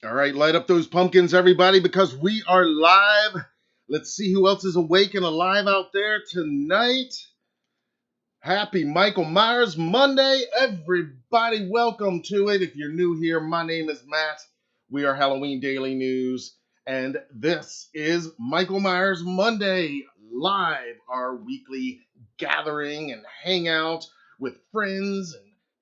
All right, light up those pumpkins, everybody, because we are live. Let's see who else is awake and alive out there tonight. Happy Michael Myers Monday, everybody. Welcome to it. If you're new here, my name is Matt. We are Halloween Daily News, and this is Michael Myers Monday Live, our weekly gathering and hangout with friends and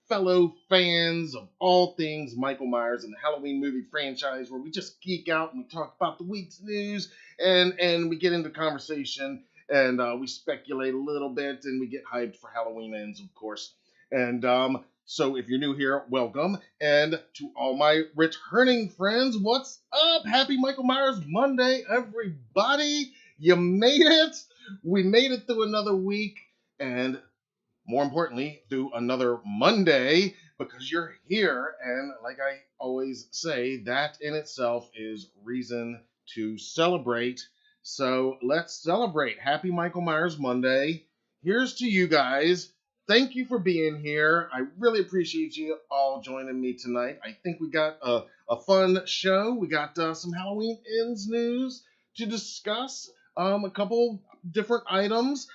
fellow fans of all things Michael Myers and the Halloween movie franchise, where we just geek out and we talk about the week's news and we get into conversation and we speculate a little bit and we get hyped for Halloween ends, of course. And so if you're new here, welcome. And to all my returning friends, what's up? Happy Michael Myers Monday, everybody. You made it. We made it through another week. And more importantly, through another Monday, because you're here. And like I always say, that in itself is reason to celebrate. So let's celebrate. Happy Michael Myers Monday. Here's to you guys. Thank you for being here. I really appreciate you all joining me tonight. I think we got a fun show. We got some Halloween Ends news to discuss, a couple different items.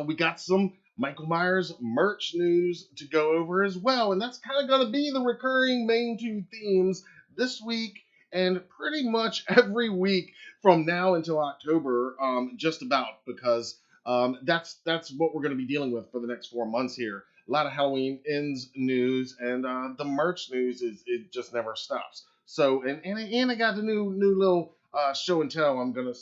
We got some Michael Myers merch news to go over as well. And that's kind of going to be the recurring main two themes this week and pretty much every week from now until October, just about, because that's what we're going to be dealing with for the next 4 months here. A lot of Halloween Ends news, and the merch news it just never stops. So and I got the new little show and tell. I'm gonna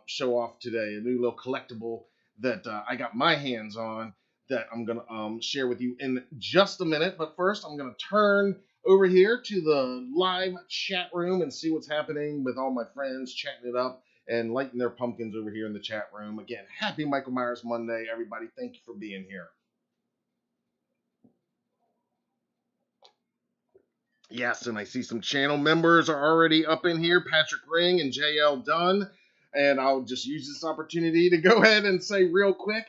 show off today, a new little collectible that I got my hands on that I'm going to share with you in just a minute. But first, I'm going to turn over here to the live chat room and see what's happening with all my friends chatting it up and lighting their pumpkins over here in the chat room. Again, happy Michael Myers Monday, everybody. Thank you for being here. Yes, and I see some channel members are already up in here, Patrick Ring and JL Dunn. And I'll just use this opportunity to go ahead and say real quick,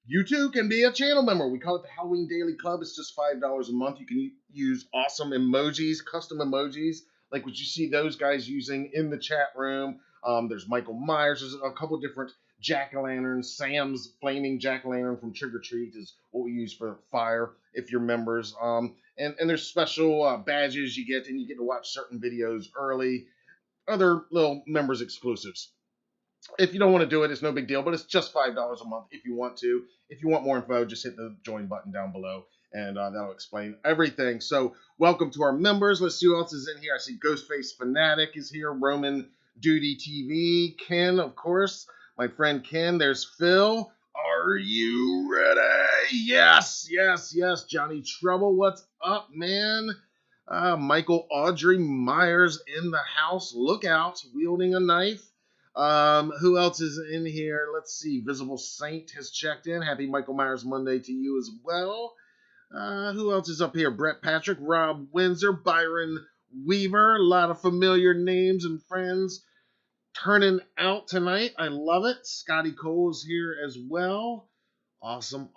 you too can be a channel member. We call it the Halloween Daily Club. It's just $5 a month. You can use awesome emojis, custom emojis, like what you see those guys using in the chat room. There's Michael Myers. There's a couple different jack-o'-lanterns. Sam's flaming jack-o'-lantern from Trick or Treat is what we use for fire if you're members. And there's special badges you get, and you get to watch certain videos early. Other little members exclusives. If you don't want to do it, it's no big deal, but it's just $5 a month if you want to. If you want more info, just hit the join button down below, and that'll explain everything. So welcome to our members. Let's see who else is in here. I see Ghostface Fanatic is here, Roman Duty TV, Ken, of course, my friend Ken. There's Phil. Are you ready? Yes, Johnny Trouble. What's up, man? Michael Audrey Myers in the house. Look out, wielding a knife. Who else is in here? Let's see. Visible Saint has checked in. Happy Michael Myers Monday to you as well. Who else is up here? Brett Patrick, Rob Windsor, Byron Weaver. A lot of familiar names and friends turning out tonight. I love it. Scotty Cole is here as well. Awesome,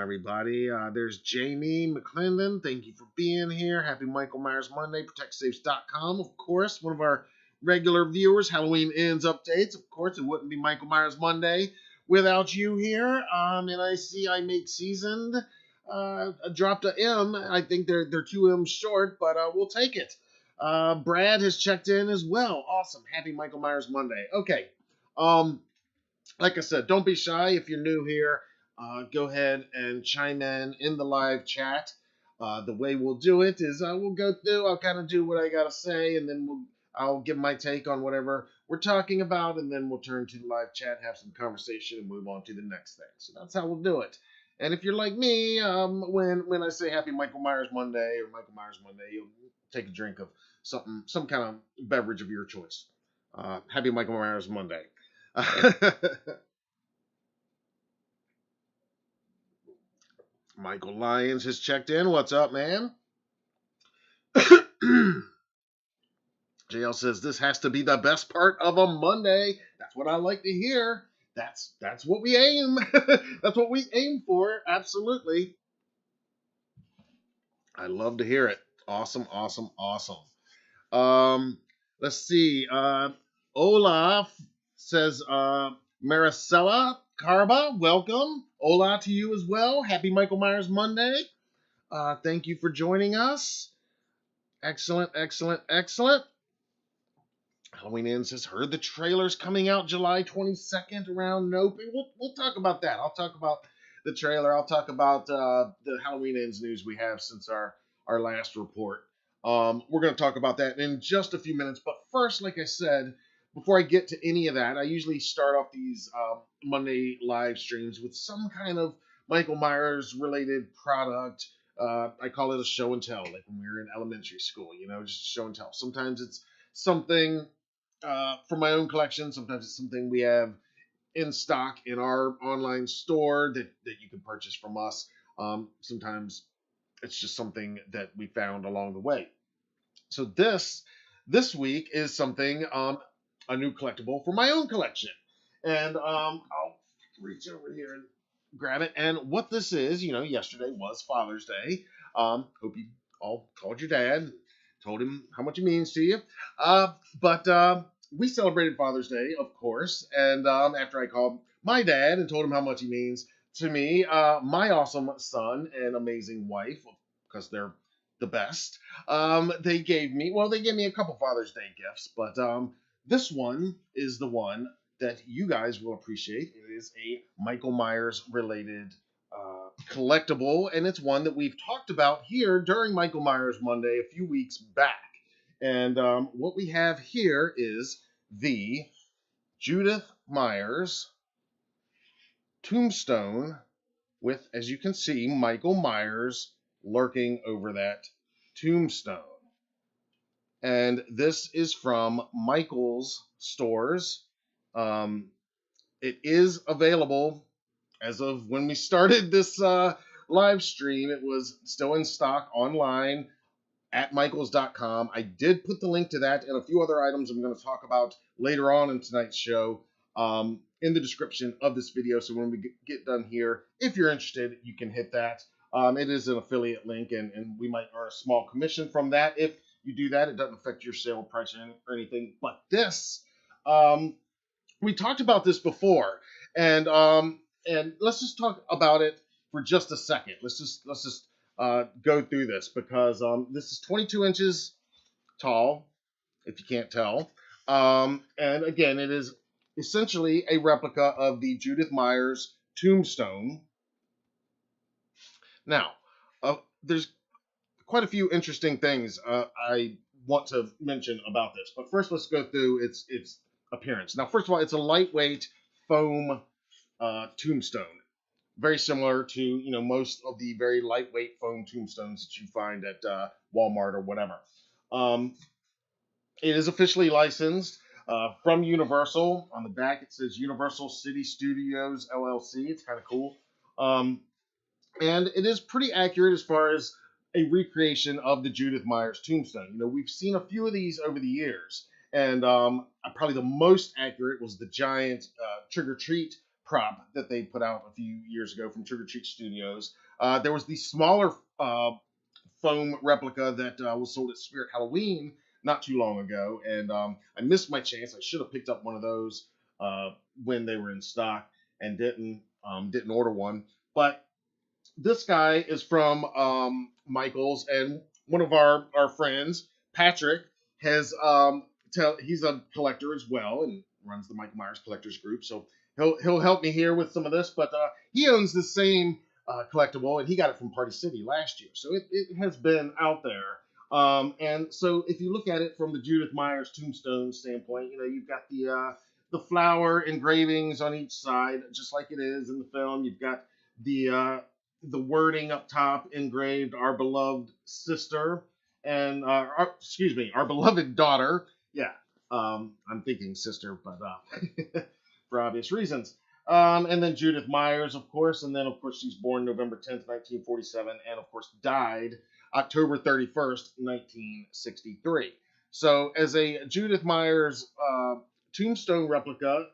everybody. There's Jamie McClendon. Thank you for being here. Happy Michael Myers Monday. ProtectSafes.com, of course. One of our regular viewers. Halloween Ends updates. Of course, it wouldn't be Michael Myers Monday without you here. And I see I Make Seasoned dropped a M. I think they're 2 M's short, but we'll take it. Brad has checked in as well. Awesome. Happy Michael Myers Monday. Okay. Like I said, don't be shy if you're new here. Go ahead and chime in the live chat. The way we'll do it is we'll go through. I'll kind of do what I got to say, and then I'll give my take on whatever we're talking about, and then we'll turn to the live chat, have some conversation, and move on to the next thing. So that's how we'll do it. And if you're like me, when I say Happy Michael Myers Monday or Michael Myers Monday, you'll take a drink of some kind of beverage of your choice. Happy Michael Myers Monday. Michael Lyons has checked in. What's up, man? JL says this has to be the best part of a Monday. That's what I like to hear. That's what we aim. That's what we aim for. Absolutely. I love to hear it. Awesome, awesome, awesome. Um, let's see. Olaf says, Maricela Carba, welcome. Hola to you as well. Happy Michael Myers Monday. Thank you for joining us. Excellent, excellent, excellent. Halloween Ends has heard the trailer's coming out July 22nd around Nope. We'll talk about that. I'll talk about the trailer. I'll talk about the Halloween Ends news we have since our last report. We're going to talk about that in just a few minutes. But first, like I said, before I get to any of that, I usually start off these Monday live streams with some kind of Michael Myers related product. I call it a show and tell, like when we were in elementary school, just show and tell. Sometimes it's something from my own collection. Sometimes it's something we have in stock in our online store that you can purchase from us. Sometimes it's just something that we found along the way. So this week is something a new collectible for my own collection, and I'll reach over here and grab it. And what this is, yesterday was Father's Day. Hope you all called your dad, told him how much it means to you. But we celebrated Father's Day, of course. And after I called my dad and told him how much he means to me, my awesome son and amazing wife, because they're the best, they gave me a couple Father's Day gifts, but this one is the one that you guys will appreciate. It is a Michael Myers related collectible, and it's one that we've talked about here during Michael Myers Monday a few weeks back. And what we have here is the Judith Myers Tombstone with, as you can see, Michael Myers lurking over that tombstone. And this is from Michael's stores. It is available as of when we started this live stream. It was still in stock online at michaels.com. I did put the link to that and a few other items I'm going to talk about later on in tonight's show in the description of this video. So when we get done here, if you're interested, you can hit that. It is an affiliate link, and we might earn a small commission from that. If you do that, it doesn't affect your sale price or anything. But this, we talked about this before, and let's just talk about it for just a second. Let's just go through this, because this is 22 inches tall, if you can't tell. And again, it is essentially a replica of the Judith Myers Tombstone. Now, there's quite a few interesting things I want to mention about this. But first, let's go through its appearance. Now, first of all, it's a lightweight foam tombstone, very similar to most of the very lightweight foam tombstones that you find at Walmart or whatever. It is officially licensed from Universal. On the back, it says Universal City Studios LLC. It's kind of cool. And it is pretty accurate as far as a recreation of the Judith Myers tombstone. We've seen a few of these over the years, and probably the most accurate was the giant Trick or Treat prop that they put out a few years ago from Trick or Treat Studios. There was the smaller foam replica that was sold at Spirit Halloween not too long ago, and I missed my chance. I should have picked up one of those when they were in stock, and didn't order one. But this guy is from Michael's, and one of our friends, Patrick, has he's a collector as well and runs the Michael Myers Collectors Group. So he'll help me here with some of this. But he owns the same collectible, and he got it from Party City last year. So it has been out there. And so if you look at it from the Judith Myers Tombstone standpoint, you've got the flower engravings on each side, just like it is in the film. You've got the wording up top engraved, "Our beloved sister," and our beloved daughter. Yeah, I'm thinking sister, but for obvious reasons. And then Judith Myers, of course, and then of course she's born November 10th, 1947, and of course died October 31st, 1963. So as a Judith Myers tombstone replica,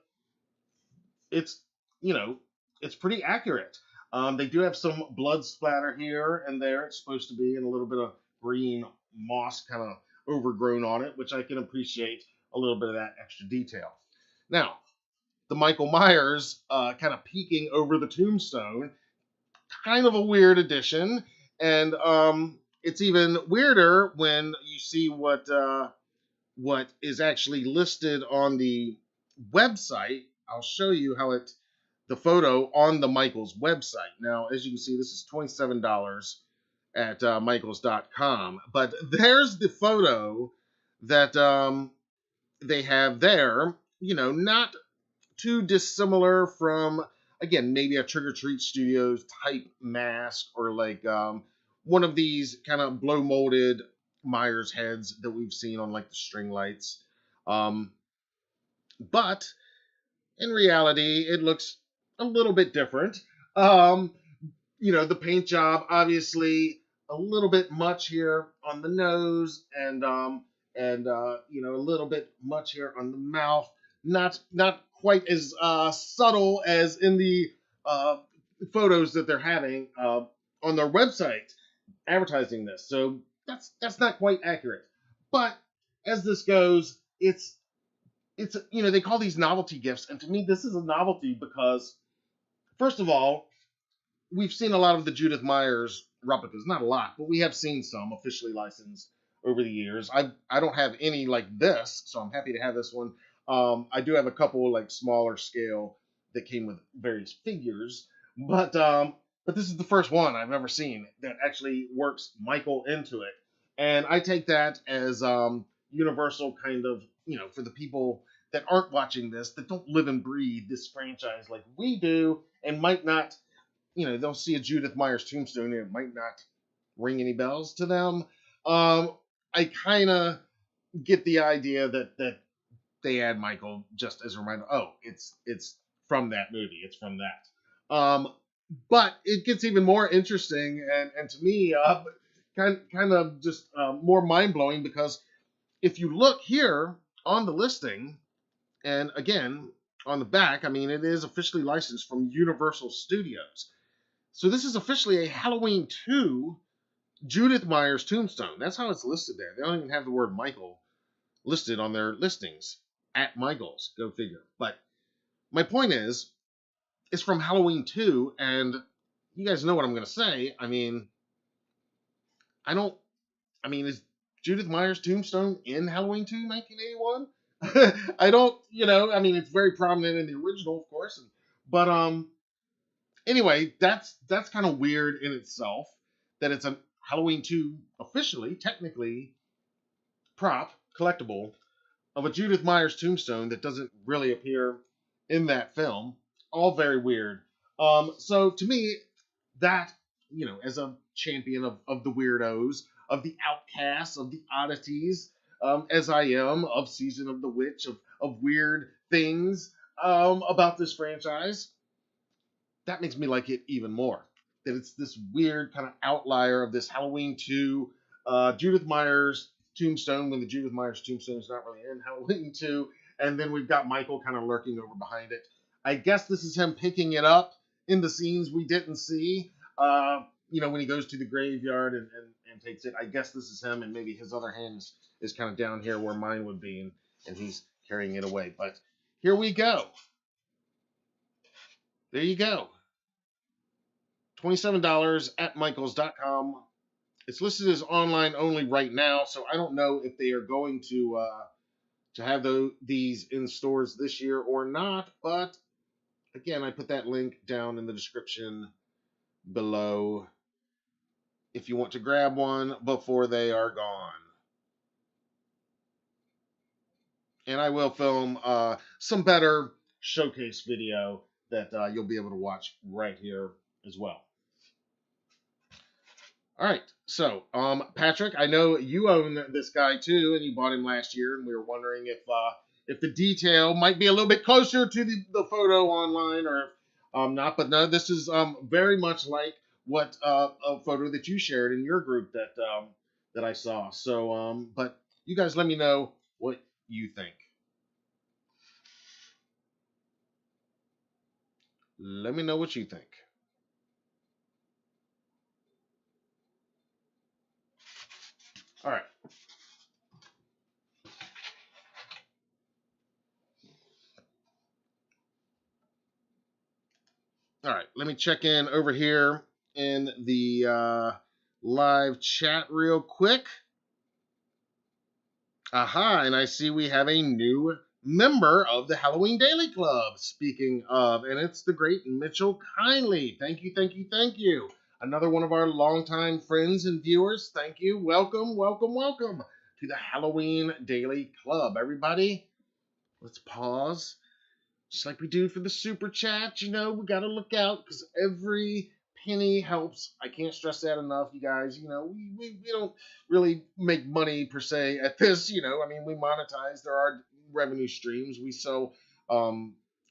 it's it's pretty accurate. They do have some blood splatter here and there. It's supposed to be, and a little bit of green moss kind of overgrown on it, which I can appreciate a little bit of that extra detail. Now, the Michael Myers kind of peeking over the tombstone, kind of a weird addition, and it's even weirder when you see what is actually listed on the website. I'll show you how the photo on the Michaels website. Now, as you can see, this is $27 at michaels.com, but there's the photo that they have there. Not too dissimilar from, again, maybe a Trick or Treat Studios type mask, or like one of these kind of blow molded Myers heads that we've seen on like the string lights. But in reality, it looks a little bit different. The paint job, obviously, a little bit much here on the nose, and a little bit much here on the mouth. Not quite as subtle as in the photos that they're having on their website advertising this. So that's not quite accurate. But as this goes, it's they call these novelty gifts, and to me this is a novelty because, first of all, we've seen a lot of the Judith Meyers replicas. Not a lot, but we have seen some officially licensed over the years. I don't have any like this, so I'm happy to have this one. I do have a couple like smaller scale that came with various figures, but this is the first one I've ever seen that actually works Michael into it, and I take that as universal kind of, for the people that aren't watching this, that don't live and breathe this franchise like we do, and might not, they'll see a Judith Myers tombstone and it might not ring any bells to them. I kind of get the idea that they add Michael just as a reminder. Oh, it's from that movie. It's from that. But it gets even more interesting, and to me, kind of just more mind blowing, because if you look here on the listing, and again on the back, I mean, it is officially licensed from Universal Studios. So this is officially a Halloween 2 Judith Myers tombstone. That's how it's listed there. They don't even have the word Michael listed on their listings at Michaels. Go figure. But my point is, it's from Halloween 2, and you guys know what I'm going to say. I mean, is Judith Myers tombstone in Halloween 2, 1981? I don't, it's very prominent in the original, of course. But anyway, that's kind of weird in itself, that it's a Halloween 2 officially, technically, prop, collectible, of a Judith Myers tombstone that doesn't really appear in that film. All very weird. So to me, that, as a champion of the weirdos, of the outcasts, of the oddities, as I am, of Season of the Witch, of weird things about this franchise, that makes me like it even more. That it's this weird kind of outlier of this Halloween 2 Judith Myers tombstone, when the Judith Myers tombstone is not really in Halloween 2, and then we've got Michael kind of lurking over behind it. I guess this is him picking it up in the scenes we didn't see. When he goes to the graveyard and takes it. I guess this is him, and maybe his other hand is kind of down here where mine would be, and he's carrying it away. But here we go. There you go. $27 at michaels.com. It's listed as online only right now, so I don't know if they are going to have these in stores this year or not. But again, I put that link down in the description below if you want to grab one before they are gone. And I will film some better showcase video that you'll be able to watch right here as well. All right, so Patrick, I know you own this guy too, and you bought him last year, and we were wondering if the detail might be a little bit closer to the photo online, or not. But no, this is very much like what a photo that you shared in your group that I saw. So, but you guys, let me know what you think. Let me know what you think. All right. All right. Let me check in over here in the live chat real quick. Aha, and I see we have a new member of the Halloween Daily Club, speaking of, and it's the great Mitchell Kindly. Thank you, thank you, thank you. Another one of our longtime friends and viewers. Thank you. Welcome, welcome, welcome to the Halloween Daily Club. Everybody, let's pause. Just like we do for the super chat, you know, we got to look out because every penny helps. I can't stress that enough, you guys. You know, we don't really make money per se at this, you know. I mean, we monetize. There are revenue streams. We sell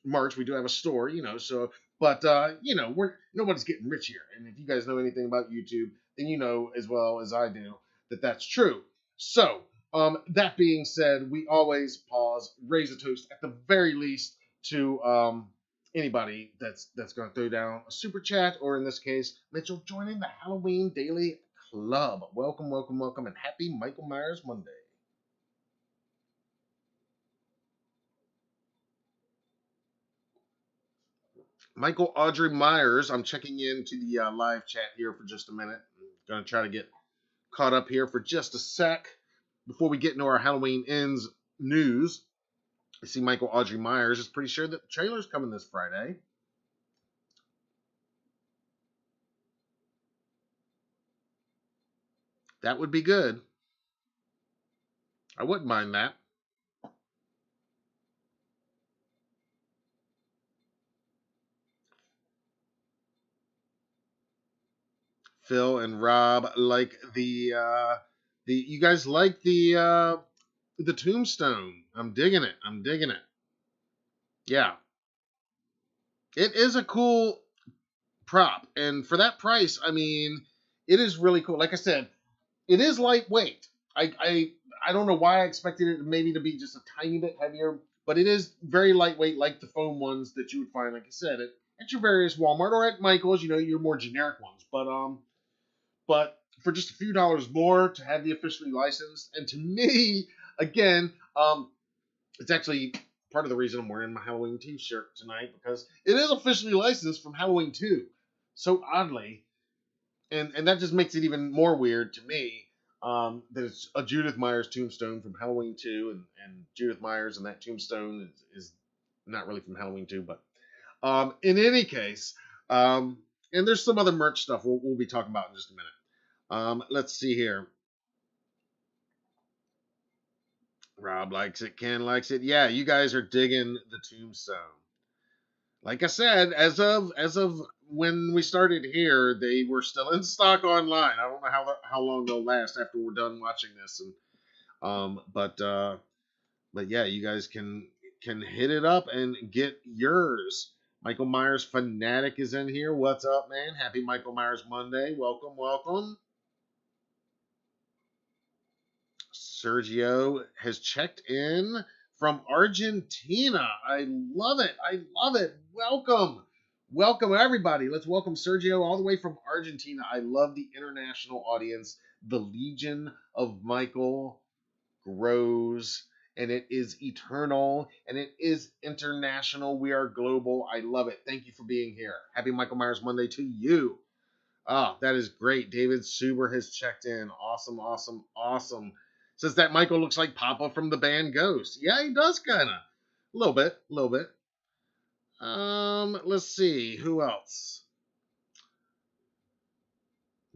merch. We do have a store, you know. So, but, you know, nobody's getting rich here. And if you guys know anything about YouTube, then you know as well as I do that that's true. So, that being said, we always pause, raise a toast at the very least to anybody that's going to throw down a super chat, or in this case, Mitchell joining the Halloween Daily Club. Welcome, welcome, welcome, and happy Michael Myers Monday. Michael Audrey Myers, I'm checking into the live chat here for just a minute. I'm going to try to get caught up here for just a sec before we get into our Halloween Ends news. I see Michael Audrey Myers is pretty sure that the trailer's coming this Friday. That would be good. I wouldn't mind that. Phil and Rob like the you guys like the Tombstone. I'm digging it. I'm digging it. Yeah. It is a cool prop, and for that price, I mean, it is really cool. Like I said, it is lightweight. I don't know why I expected it maybe to be just a tiny bit heavier, but it is very lightweight, like the foam ones that you would find, like I said, at your various Walmart or at Michael's. You know, your more generic ones. But for just a few dollars more to have the officially licensed, and to me, again, it's actually part of the reason I'm wearing my Halloween t-shirt tonight, because it is officially licensed from Halloween 2. So oddly, and that just makes it even more weird to me, that it's a Judith Meyers tombstone from Halloween 2, and Judith Meyers and that tombstone is not really from Halloween 2, but in any case, and there's some other merch stuff we'll be talking about in just a minute. Let's see here. Rob likes it. Ken likes it. Yeah, you guys are digging the tombstone. Like I said, as of when we started here, they were still in stock online. I don't know how long they'll last after we're done watching this, and but yeah, you guys can hit it up and get yours. Michael Myers Fanatic is in here. What's up, man? Happy Michael Myers Monday. Welcome, welcome. Sergio has checked in from Argentina. I love it. I love it. Welcome. Welcome, everybody. Let's welcome Sergio all the way from Argentina. I love the international audience. The Legion of Michael grows, and it is eternal, and it is international. We are global. I love it. Thank you for being here. Happy Michael Myers Monday to you. Oh, that is great. David Suber has checked in. Awesome, awesome, awesome. Says that Michael looks like Papa from the band Ghost. Yeah, he does kind of. A little bit, a little bit. Let's see. Who else?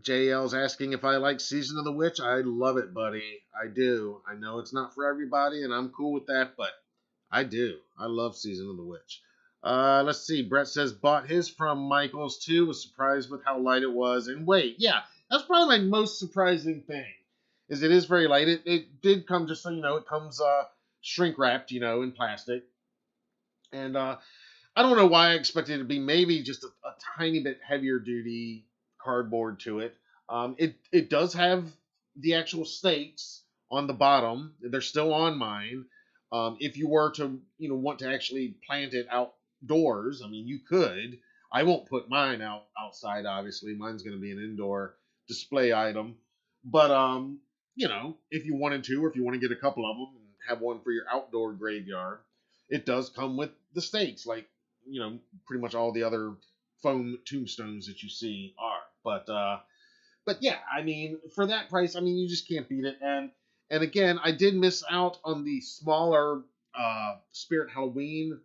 JL's asking if I like Season of the Witch. I love it, buddy. I do. I know it's not for everybody, and I'm cool with that, but I do. I love Season of the Witch. Let's see. Brett says bought his from Michael's too. Was surprised with how light it was. And wait, yeah, that's probably my most surprising thing. Is it is very light. It did come, just so you know, it comes shrink wrapped, you know, in plastic. And I don't know why I expected it to be maybe just a tiny bit heavier duty cardboard to it. It does have the actual stakes on the bottom. They're still on mine. If you were to, you know, want to actually plant it outdoors, I mean, you could. I won't put mine outside, obviously. Mine's going to be an indoor display item. But if you wanted to, or if you want to get a couple of them and have one for your outdoor graveyard, it does come with the stakes, like, pretty much all the other foam tombstones that you see are. But yeah, I mean, for that price, I mean, you just can't beat it. And again, I did miss out on the smaller Spirit Halloween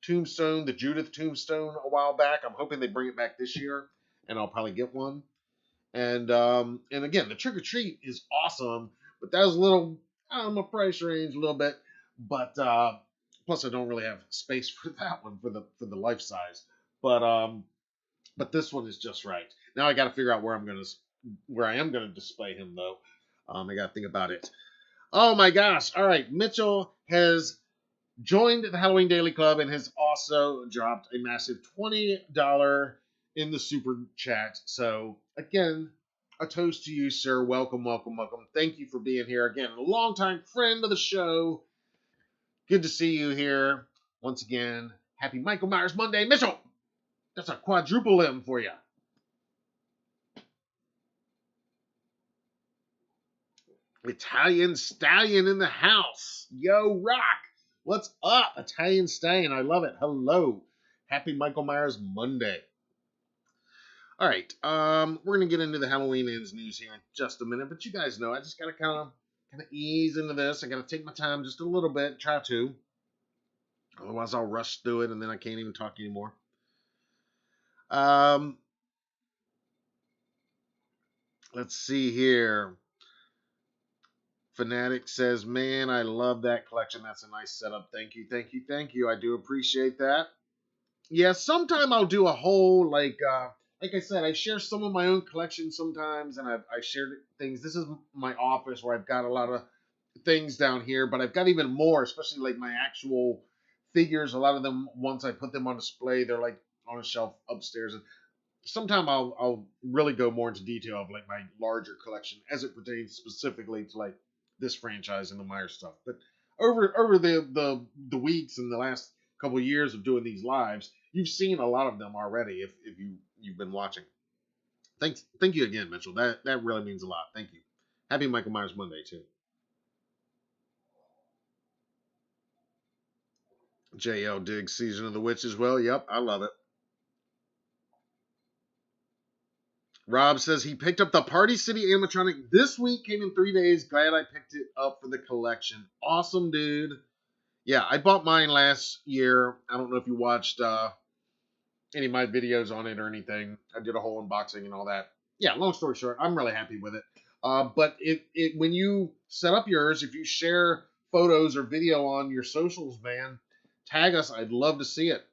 tombstone, the Judith tombstone, a while back. I'm hoping they bring it back this year, and I'll probably get one. And again, the trick or treat is awesome, but that was a little out of my price range a little bit. But plus, I don't really have space for that one for the life size. But this one is just right. Now I got to figure out where I am gonna display him though. I got to think about it. Oh my gosh! All right, Mitchell has joined the Halloween Daily Club and has also dropped a massive $20 in the super chat. So again, a toast to you, sir. Welcome, welcome, welcome. Thank you for being here again. A longtime friend of the show. Good to see you here once again. Happy Michael Myers Monday, Mitchell. That's a quadruple M for you. Italian Stallion in the house. Yo, rock. What's up, Italian Stallion? I love it. Hello. Happy Michael Myers Monday. All right. We're gonna get into the Halloween Ends news here in just a minute, but you guys know I just gotta kind of ease into this. I gotta take my time just a little bit. Try to. Otherwise, I'll rush through it, and then I can't even talk anymore. Let's see here. Fanatic says, man, I love that collection. That's a nice setup. Thank you, thank you, thank you. I do appreciate that. Yeah, sometime I'll do a whole, like I said, I share some of my own collection sometimes, and I shared things. This is my office where I've got a lot of things down here, but I've got even more, especially like my actual figures. A lot of them, once I put them on display, they're like on a shelf upstairs. And sometime I'll really go more into detail of like my larger collection as it pertains specifically to like this franchise and the Meyers stuff. But over the weeks and the last couple of years of doing these lives, you've seen a lot of them already if you've been watching. Thank you again, Mitchell. That really means a lot. Thank you. Happy Michael Myers Monday too. JL digs Season of the Witch as well. Yep, I love it. Rob says he picked up the Party City animatronic this week. Came in 3 days. Glad I picked it up for the collection. Awesome, dude. Yeah, I bought mine last year. I don't know if you watched any of my videos on it or anything. I did a whole unboxing and all that. Yeah, long story short, I'm really happy with it. But when you set up yours, if you share photos or video on your socials, man, tag us. I'd love to see it.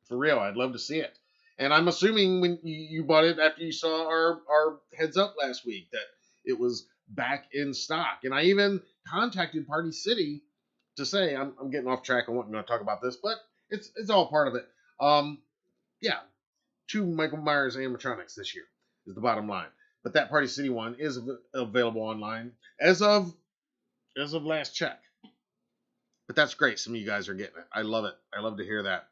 For real, I'd love to see it. And I'm assuming when you bought it after you saw our heads up last week that it was back in stock. And I even contacted Party City to say I'm getting off track on what I'm going to talk about this, but it's all part of it. Yeah, 2 Michael Myers animatronics this year is the bottom line. But that Party City one is available online as of last check. But that's great. Some of you guys are getting it. I love it. I love to hear that.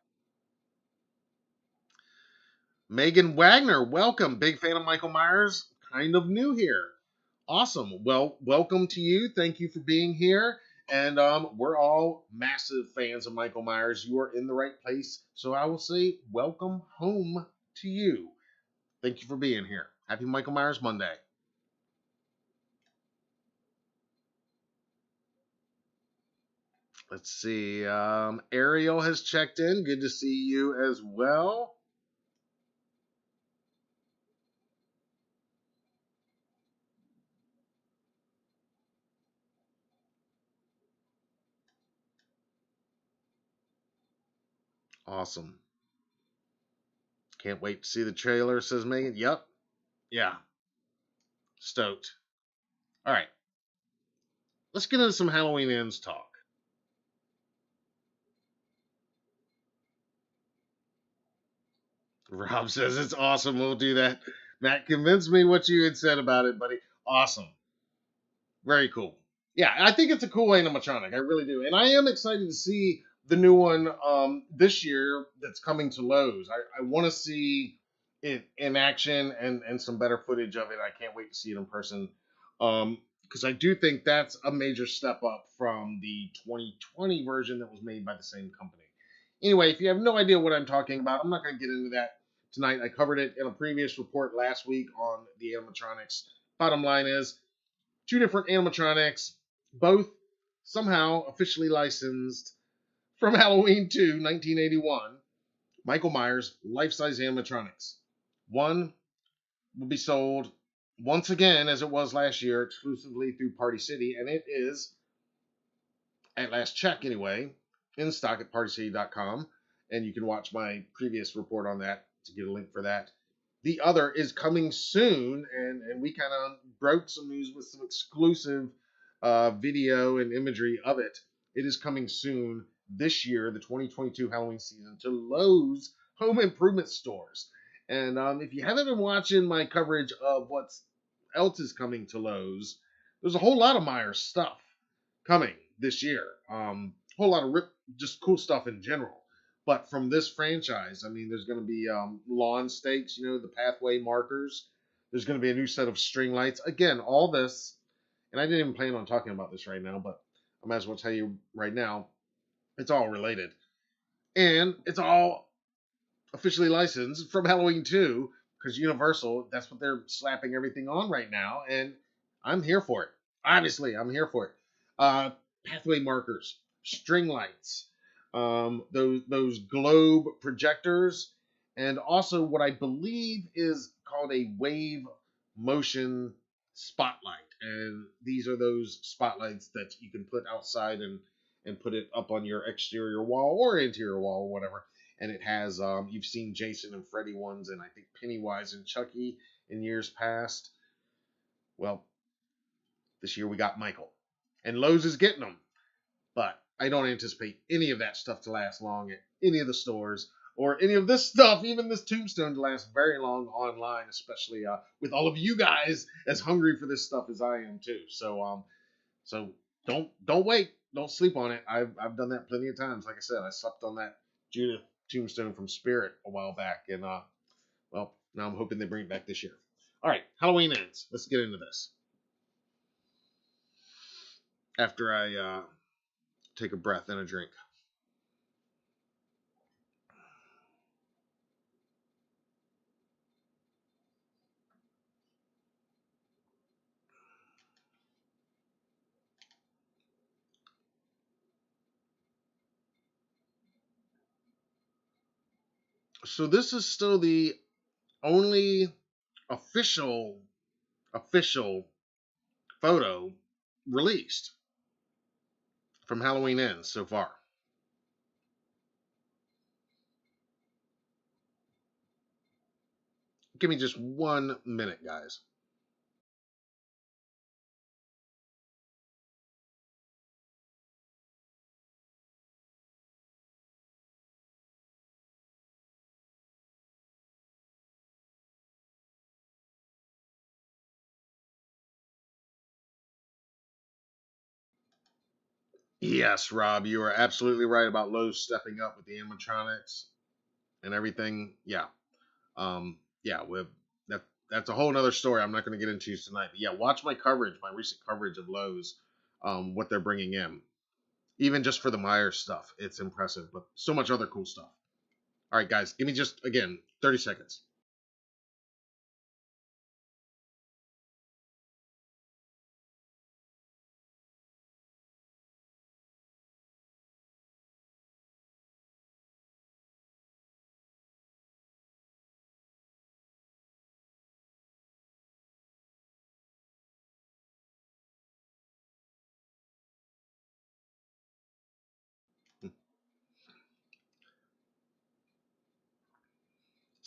Megan Wagner, welcome. Big fan of Michael Myers. Kind of new here. Awesome. Well, welcome to you. Thank you for being here. And we're all massive fans of Michael Myers. You are in the right place. So I will say welcome home to you. Thank you for being here. Happy Michael Myers Monday. Let's see. Ariel has checked in. Good to see you as well. Awesome. Can't wait to see the trailer, says Megan. Yep. Yeah. Stoked. All right. Let's get into some Halloween Ends talk. Rob says it's awesome. We'll do that. Matt, convince me what you had said about it, buddy. Awesome. Very cool. Yeah, I think it's a cool animatronic. I really do. And I am excited to see the new one this year that's coming to Lowe's. I want to see it in action and some better footage of it. I can't wait to see it in person. because I do think that's a major step up from the 2020 version that was made by the same company. Anyway, if you have no idea what I'm talking about, I'm not going to get into that tonight. I covered it in a previous report last week on the animatronics. Bottom line is, two different animatronics, both somehow officially licensed from Halloween 2, 1981. Michael Myers, life-size animatronics. One will be sold once again, as it was last year, exclusively through Party City, and it is, at last check anyway, in stock at partycity.com, and you can watch my previous report on that to get a link for that. The other is coming soon, and we kind of broke some news with some exclusive video and imagery of it. It is coming soon this year, the 2022 Halloween season, to Lowe's home improvement stores. And if you haven't been watching my coverage of what else is coming to Lowe's, there's a whole lot of Meyers stuff coming this year. Whole lot of just cool stuff in general. But from this franchise, I mean, there's going to be lawn stakes, the pathway markers. There's going to be a new set of string lights. Again, all this, and I didn't even plan on talking about this right now, but I might as well tell you right now, it's all related. And it's all officially licensed from Halloween 2, because Universal, that's what they're slapping everything on right now, and I'm here for it. Obviously, I'm here for it. Pathway markers, string lights, those globe projectors, and also what I believe is called a wave motion spotlight. And these are those spotlights that you can put outside and put it up on your exterior wall or interior wall or whatever. And it has, you've seen Jason and Freddy ones, and I think Pennywise and Chucky in years past. Well, this year we got Michael. And Lowe's is getting them. But I don't anticipate any of that stuff to last long at any of the stores, or any of this stuff, even this Tombstone, to last very long online, especially with all of you guys as hungry for this stuff as I am too. So don't wait. Don't sleep on it. I've done that plenty of times. Like I said, I slept on that Judith Tombstone from Spirit a while back, and well, now I'm hoping they bring it back this year. All right, Halloween ends. Let's get into this. After I take a breath and a drink. So this is still the only official photo released from Halloween Ends so far. Give me just 1 minute, guys. Yes, Rob, you are absolutely right about Lowe's stepping up with the animatronics and everything. Yeah, that's a whole other story I'm not going to get into tonight. But yeah, watch my coverage, my recent coverage of Lowe's, what they're bringing in. Even just for the Meyers stuff, it's impressive, but so much other cool stuff. All right, guys, give me just, again, 30 seconds.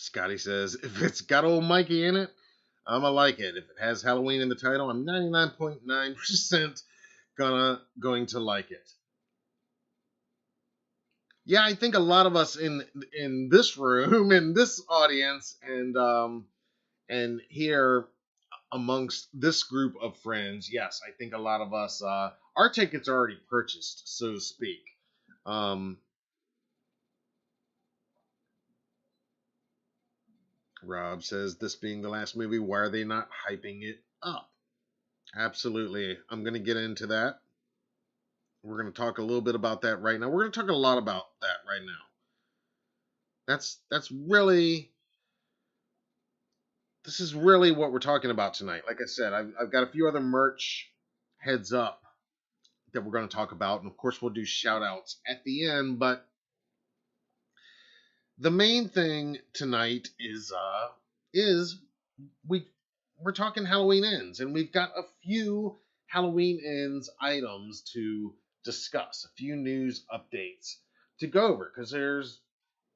Scotty says, if it's got old Mikey in it, I'm gonna like it. If it has Halloween in the title, I'm 99.9% going to like it. Yeah, I think a lot of us in this room, in this audience, and here amongst this group of friends, yes, I think a lot of us, our tickets are already purchased, so to speak. Rob says, this being the last movie, why are they not hyping it up? Absolutely. I'm going to get into that. We're going to talk a little bit about that right now. We're going to talk a lot about that right now. That's really this is really what we're talking about tonight. Like I said, I've got a few other merch heads up that we're going to talk about, and of course we'll do shout outs at the end. But the main thing tonight is we we're talking Halloween ends, and we've got a few Halloween ends items to discuss, a few news updates to go over, because there's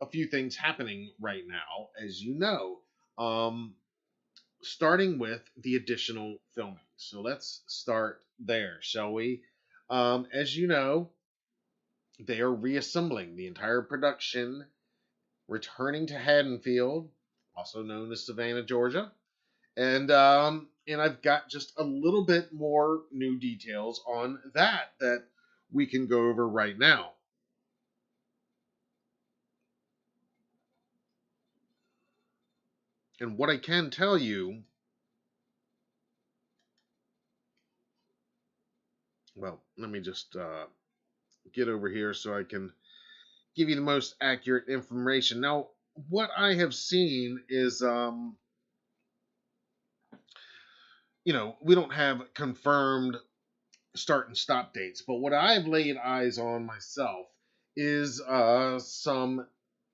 a few things happening right now, as you know. Um, Starting with the additional filming. So let's start there, shall we? As you know, they are reassembling the entire production, returning to Haddonfield, also known as Savannah, Georgia. And I've got just a little bit more new details on that we can go over right now. And what I can tell you, well, let me just get over here so I can give you the most accurate information. Now, what I have seen is, we don't have confirmed start and stop dates, but what I've laid eyes on myself is some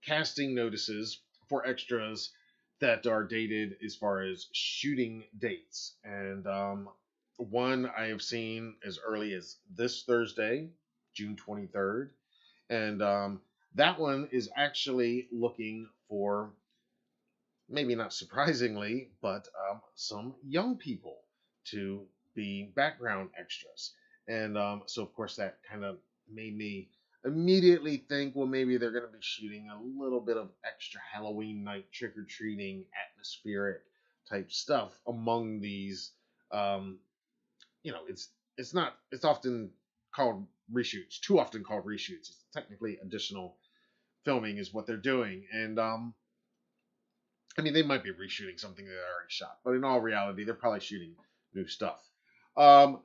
casting notices for extras that are dated as far as shooting dates. And one I have seen as early as this Thursday, June 23rd. And that one is actually looking for, maybe not surprisingly, but some young people to be background extras. And so, of course, that kind of made me immediately think, well, maybe they're going to be shooting a little bit of extra Halloween night trick or treating atmospheric type stuff among these. Um, it's not, it's often called reshoots, too often called reshoots. It's technically additional filming is what they're doing. And I mean, they might be reshooting something that they already shot, but in all reality, they're probably shooting new stuff. Um,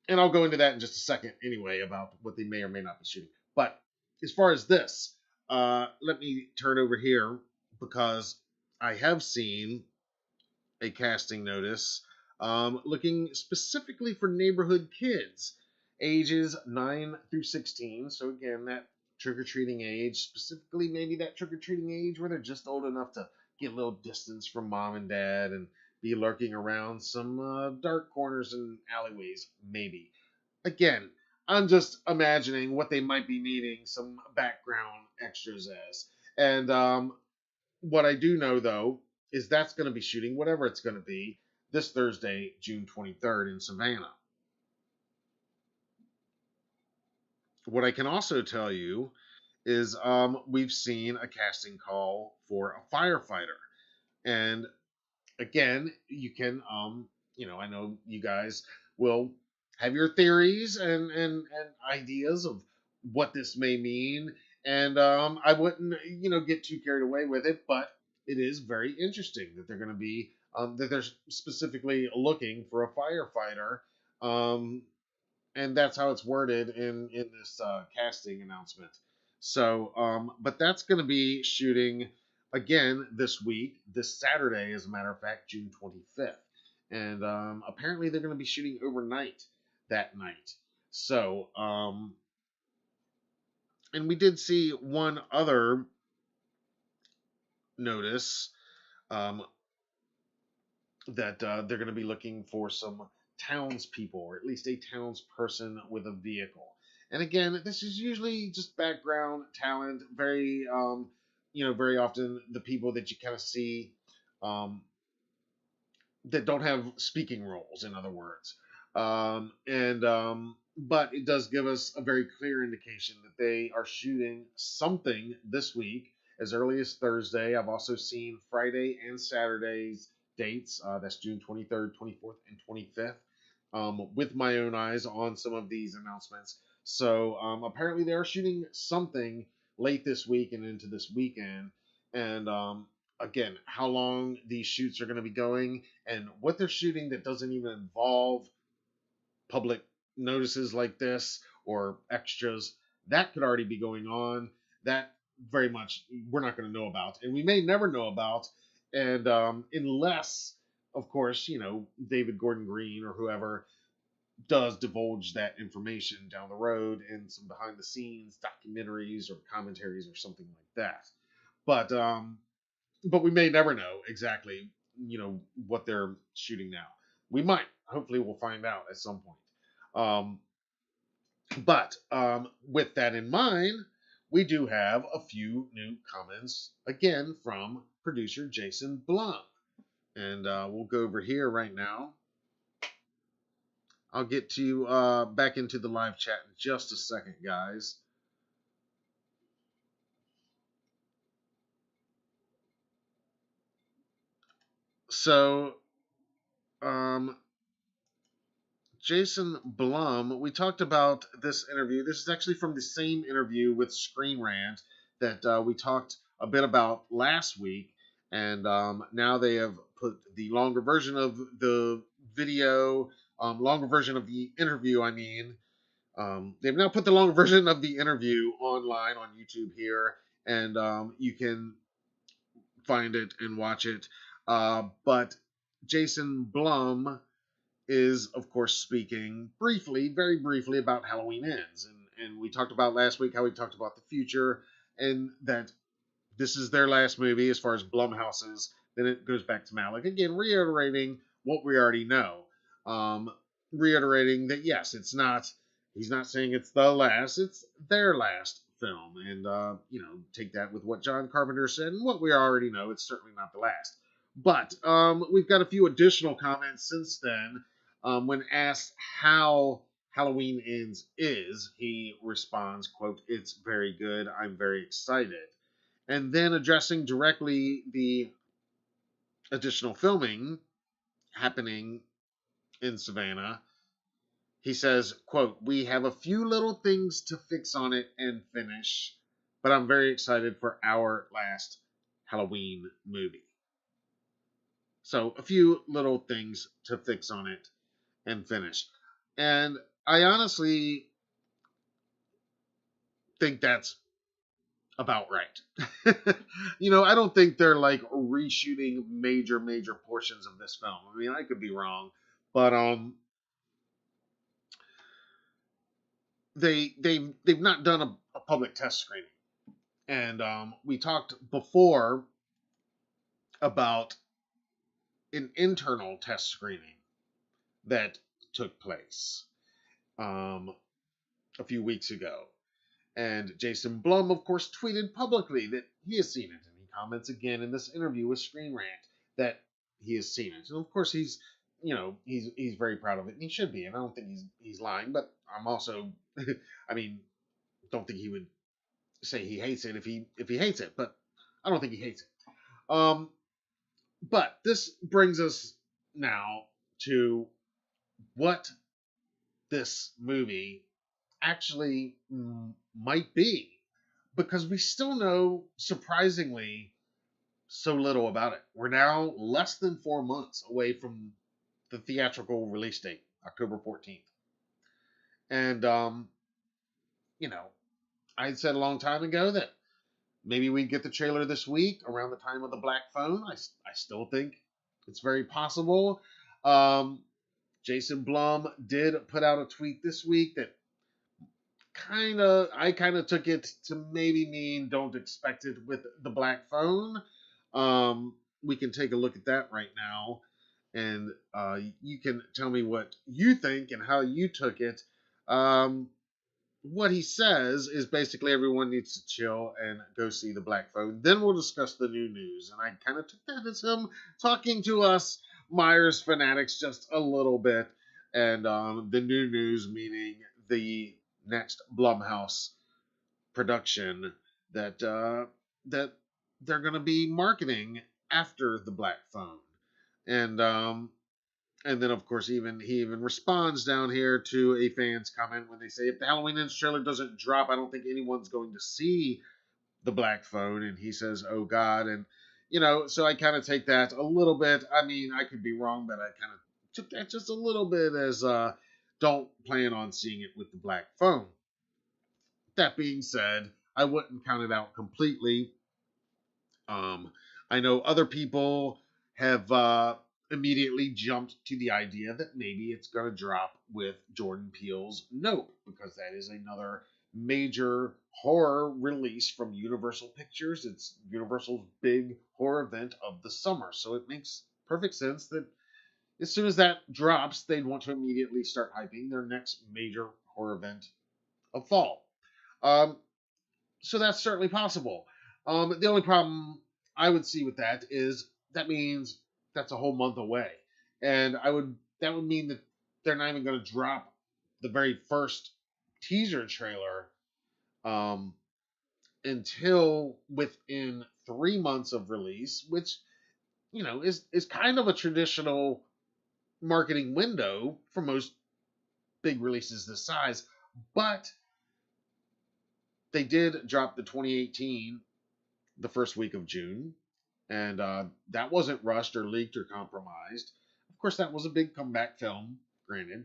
and I'll go into that in just a second anyway about what they may or may not be shooting. But as far as this, let me turn over here because I have seen a casting notice looking specifically for neighborhood kids, ages 9 through 16. So again, that trick-or-treating age, specifically maybe that trick-or-treating age where they're just old enough to get a little distance from mom and dad and be lurking around some dark corners and alleyways, maybe. Again, I'm just imagining what they might be needing some background extras as. And what I do know, though, is that's going to be shooting, whatever it's going to be, this Thursday, June 23rd in Savannah. What I can also tell you is we've seen a casting call for a firefighter. And again, you can, I know you guys will have your theories and ideas of what this may mean. And I wouldn't, get too carried away with it, but it is very interesting that they're going to be, that they're specifically looking for a firefighter. Um, and that's how it's worded in this casting announcement. So, but that's going to be shooting again this week, this Saturday, as a matter of fact, June 25th, and apparently they're going to be shooting overnight that night. So, and we did see one other notice um, that they're going to be looking for some townspeople, or at least a townsperson with a vehicle. And again, this is usually just background talent. Very often the people that you kind of see um, that don't have speaking roles, in other words. And But it does give us a very clear indication that they are shooting something this week as early as Thursday. I've also seen Friday and Saturday's dates. That's June 23rd, 24th, and 25th. With my own eyes on some of these announcements. So apparently they are shooting something late this week and into this weekend. And again, how long these shoots are going to be going and what they're shooting that doesn't even involve public notices like this or extras, that could already be going on. That very much we're not going to know about, and we may never know about, and unless, of course, David Gordon Green or whoever does divulge that information down the road in some behind the scenes documentaries or commentaries or something like that. But we may never know exactly, what they're shooting now. We might. Hopefully, we'll find out at some point. But with that in mind, we do have a few new comments again from producer Jason Blum, and we'll go over here right now. I'll get to back into the live chat in just a second, guys. So, Jason Blum, we talked about this interview. This is actually from the same interview with Screen Rant that we talked a bit about last week. And now they have put the longer version of the video, longer version of the interview, I mean. They've now put the longer version of the interview online on YouTube here. And you can find it and watch it. But Jason Blum is, of course, speaking briefly, very briefly, about Halloween Ends. And we talked about last week how we talked about the future and that this is their last movie as far as Blumhouse's. Then it goes back to Malick. Again, reiterating what we already know. Reiterating that, yes, he's not saying it's the last, it's their last film. And, take that with what John Carpenter said and what we already know. It's certainly not the last. But we've got a few additional comments since then. When asked how Halloween Ends is, he responds, quote, "It's very good. I'm very excited." And then addressing directly the additional filming happening in Savannah, he says, quote, "We have a few little things to fix on it and finish, but I'm very excited for our last Halloween movie." So a few little things to fix on it and finish. And I honestly think that's about right. I don't think they're like reshooting major portions of this film. I mean, I could be wrong, but they've not done a public test screening. And we talked before about an internal test screening that took place a few weeks ago. And Jason Blum, of course, tweeted publicly that he has seen it. And he comments again in this interview with Screen Rant that he has seen it. And of course, he's very proud of it, and he should be. And I don't think he's lying. But I'm also, I mean, don't think he would say he hates it if he hates it. But I don't think he hates it. But this brings us now to what this movie actually might be, because we still know surprisingly so little about it. We're now less than 4 months away from the theatrical release date, October 14th. And I had said a long time ago that maybe we'd get the trailer this week around the time of the Black Phone. I still think it's very possible. Jason Blum did put out a tweet this week that I kind of took it to maybe mean don't expect it with the Black Phone. We can take a look at that right now, and you can tell me what you think and how you took it. What he says is basically everyone needs to chill and go see the Black Phone. Then we'll discuss the new news, and I kind of took that as him talking to us Meyers fanatics just a little bit, and the new news meaning the next Blumhouse production that they're going to be marketing after the Black Phone. And then, of course, he even responds down here to a fan's comment when they say, if the Halloween Ends trailer doesn't drop, I don't think anyone's going to see the Black Phone. And he says, oh, God. And, so I kind of take that a little bit. I mean, I could be wrong, but I kind of took that just a little bit as don't plan on seeing it with the black phone. That being said, I wouldn't count it out completely. I know other people have immediately jumped to the idea that maybe it's going to drop with Jordan Peele's Nope, because that is another major horror release from Universal Pictures. It's Universal's big horror event of the summer, so it makes perfect sense that as soon as that drops, they'd want to immediately start hyping their next major horror event of fall. Um, so that's certainly possible. The only problem I would see with that is that means that's a whole month away, and that would mean that they're not even going to drop the very first teaser trailer um, until within 3 months of release, which is kind of a traditional marketing window for most big releases this size, but they did drop the 2018 the first week of June, and that wasn't rushed or leaked or compromised. Of course, that was a big comeback film, granted.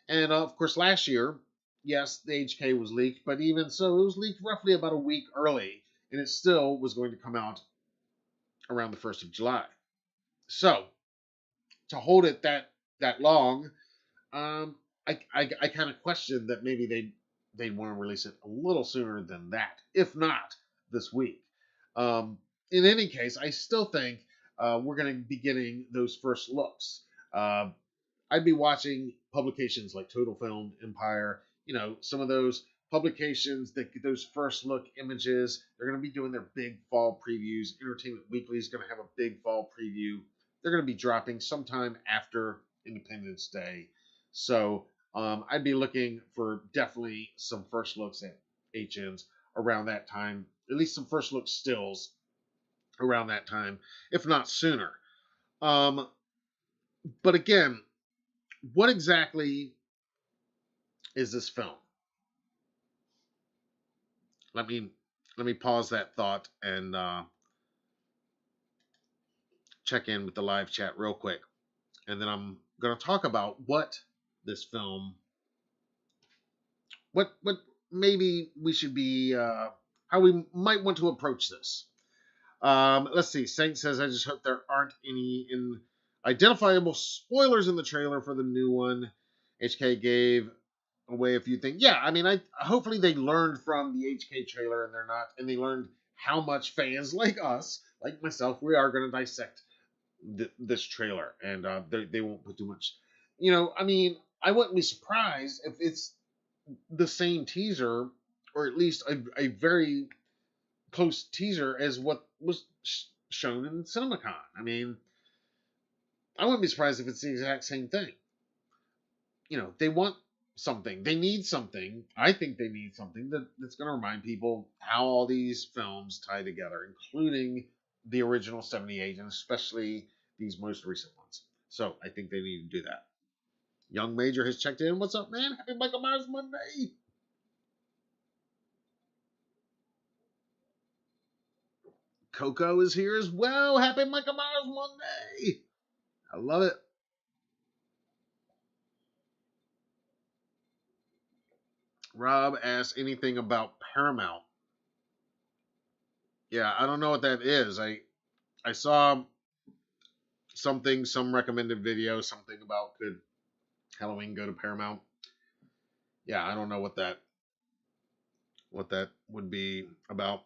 And of course, last year, yes, the HK was leaked, but even so, it was leaked roughly about a week early, and it still was going to come out around the 1st of July. So, to hold it that long, I kind of question that maybe they'd want to release it a little sooner than that, if not this week. In any case, I still think we're going to be getting those first looks. I'd be watching publications like Total Film, Empire, some of those publications that get those first look images. They're going to be doing their big fall previews. Entertainment Weekly is going to have a big fall preview. They're going to be dropping sometime after Independence Day. So I'd be looking for definitely some first looks at HNs around that time. At least some first look stills around that time, if not sooner. But again, what exactly is this film? Let me pause that thought and check in with the live chat real quick, and then I'm going to talk about what this film, what maybe we should be, how we might want to approach this. Let's see. Saint says, I just hope there aren't any identifiable spoilers in the trailer for the new one. HK gave away a few things. Yeah, I mean, hopefully they learned from the HK trailer and they learned how much fans like us, like myself, we are going to dissect this trailer, and they won't put too much. I mean, I wouldn't be surprised if it's the same teaser, or at least a very close teaser as what was shown in CinemaCon. I mean, I wouldn't be surprised if it's the exact same thing. They want something. They need something. I think they need something that's going to remind people how all these films tie together, including the original 78 and especially these most recent ones. So I think they need to do that. Young Major has checked in. What's up, man? Happy Michael Myers Monday. Coco is here as well. Happy Michael Myers Monday. I love it. Rob asked anything about Paramount. Yeah, I don't know what that is. I saw some recommended video, something about could Halloween go to Paramount. Yeah, I don't know what that would be about.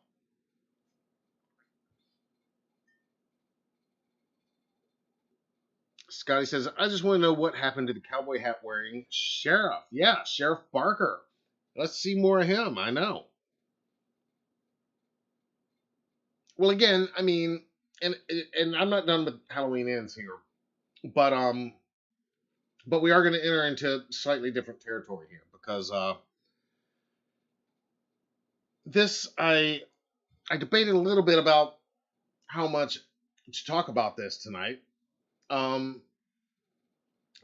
Scotty says, I just want to know what happened to the cowboy hat wearing sheriff. Yeah, Sheriff Barker. Let's see more of him. I know. Well, again, I mean, and I'm not done with Halloween Ends here, but we are going to enter into slightly different territory here because this I debated a little bit about how much to talk about this tonight. And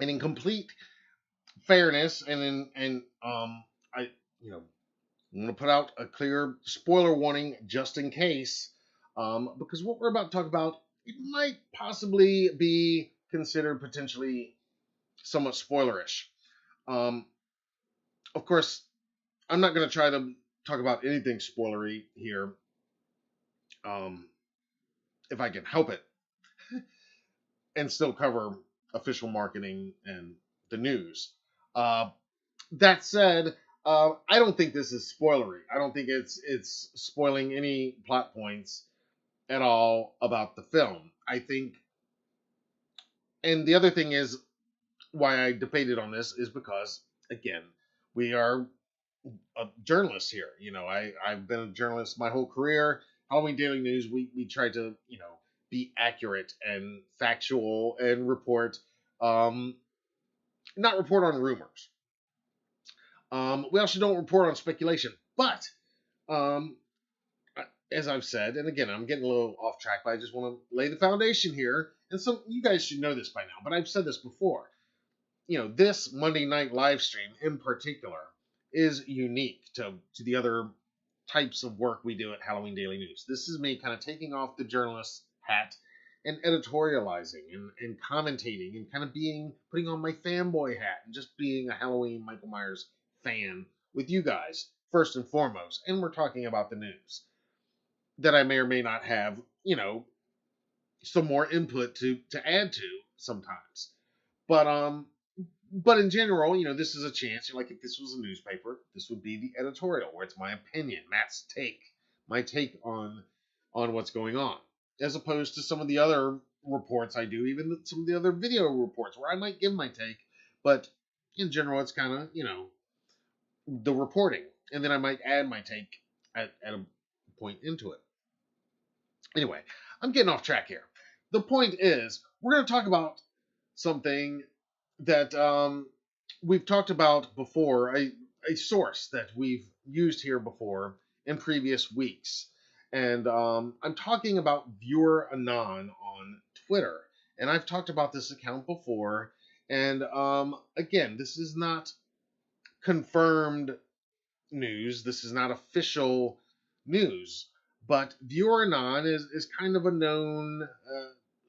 in complete fairness, I I'm going to put out a clear spoiler warning just in case, because what we're about to talk about, it might possibly be considered potentially somewhat spoilerish. Um, of course, I'm not going to try to talk about anything spoilery here, um, if I can help it, and still cover official marketing and the news. Uh, that said, I don't think this is spoilery. I don't think it's spoiling any plot points at all about the film. I think, and the other thing is why I debated on this is because, again, we are journalists here. I've been a journalist my whole career. Halloween Daily News, we try to, be accurate and factual and report, um, not report on rumors. We also don't report on speculation. But, um, as I've said, and again, I'm getting a little off track, but I just want to lay the foundation here. And so you guys should know this by now, but I've said this before. This Monday night live stream in particular is unique to the other types of work we do at Halloween Daily News. This is me kind of taking off the journalist hat and editorializing and commentating and kind of putting on my fanboy hat and just being a Halloween Michael Myers fan with you guys, first and foremost. And we're talking about the news that I may or may not have, some more input to add to sometimes. But in general, this is a chance. Like if this was a newspaper, this would be the editorial, where it's my opinion, Matt's take, my take on what's going on, as opposed to some of the other reports I do, even some of the other video reports where I might give my take, but in general, it's kind of the reporting, and then I might add my take at a point into it. Anyway, I'm getting off track here. The point is, we're going to talk about something that we've talked about before, a source that we've used here before in previous weeks. And I'm talking about Viewer Anon on Twitter. And I've talked about this account before. And again, this is not confirmed news. This is not official news. But Viewer Anon is kind of a known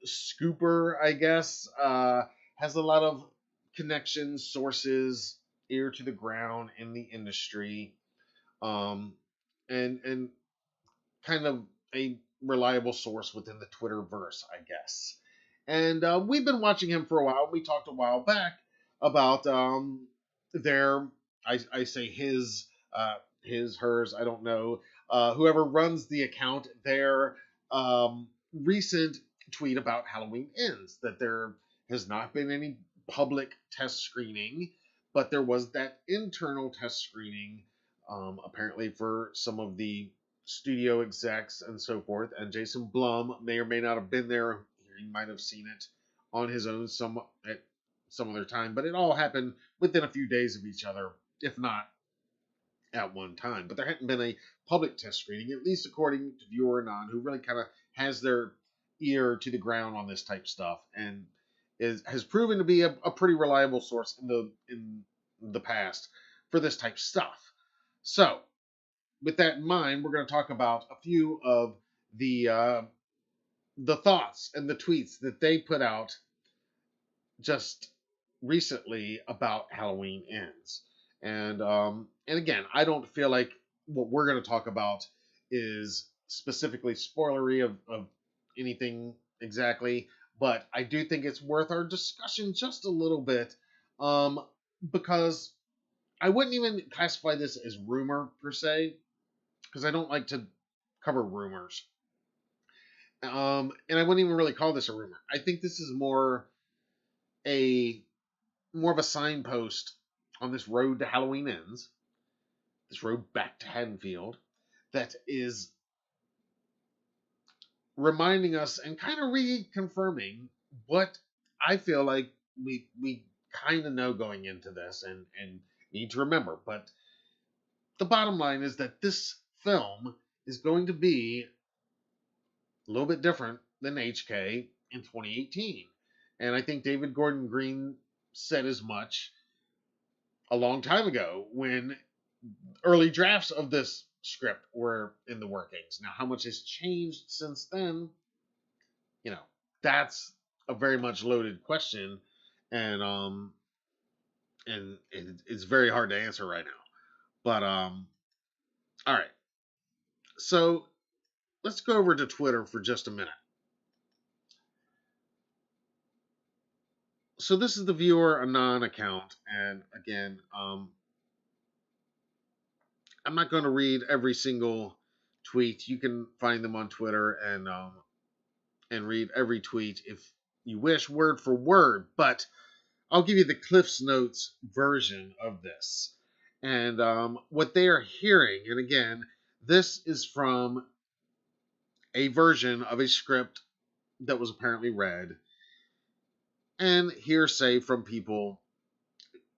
scooper, I guess. Has a lot of connections, sources, ear to the ground in the industry, and kind of a reliable source within the Twitterverse, I guess. And we've been watching him for a while. We talked a while back about their, I say his, hers, I don't know, whoever runs the account, their recent tweet about Halloween Ends, that there has not been any public test screening, but there was that internal test screening, apparently for some of the studio execs and so forth. And Jason Blum may or may not have been there. He might have seen it on his own at some other time, but it all happened within a few days of each other, if not at one time. But there hadn't been a public test screening, at least according to Viewer Anon, who really kind of has their ear to the ground on this type stuff and has proven to be a pretty reliable source in the past for this type of stuff. So, with that in mind, we're going to talk about a few of the thoughts and the tweets that they put out just recently about Halloween Ends. And again, I don't feel like what we're going to talk about is specifically spoilery of anything exactly, but I do think it's worth our discussion just a little bit, because I wouldn't even classify this as rumor per se, because I don't like to cover rumors. And I wouldn't even really call this a rumor. I think this is more of a signpost on this road to Halloween Ends, this road back to Haddonfield, that is reminding us and kind of reconfirming what I feel like we kind of know going into this and need to remember. But the bottom line is that this film is going to be a little bit different than HK in 2018. And I think David Gordon Green said as much a long time ago when early drafts of this script were in the workings. Now, how much has changed since then? That's a very much loaded question. And and it's very hard to answer right now. But all right. So let's go over to Twitter for just a minute. So this is the viewer anon account, and again, I'm not going to read every single tweet. You can find them on Twitter and read every tweet if you wish, word for word. But I'll give you the Cliff's Notes version of this, and what they are hearing. And again, this is from a version of a script that was apparently read, and hearsay from people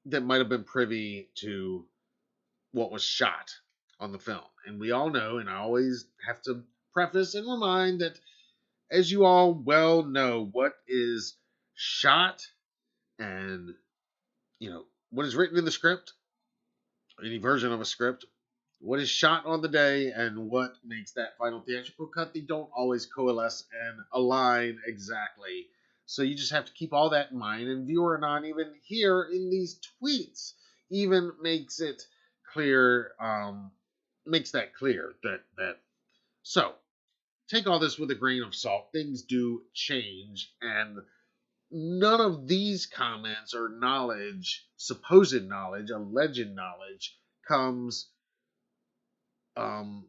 that might have been privy to what was shot on the film. And we all know, and I always have to preface and remind that, as you all well know, what is shot and, what is written in the script, any version of a script, what is shot on the day, and what makes that final theatrical cut, they don't always coalesce and align exactly. So you just have to keep all that in mind. And viewer anon, even here in these tweets, even makes it clear, makes that clear that so take all this with a grain of salt. Things do change, and none of these comments or knowledge, supposed knowledge, alleged knowledge, comes um,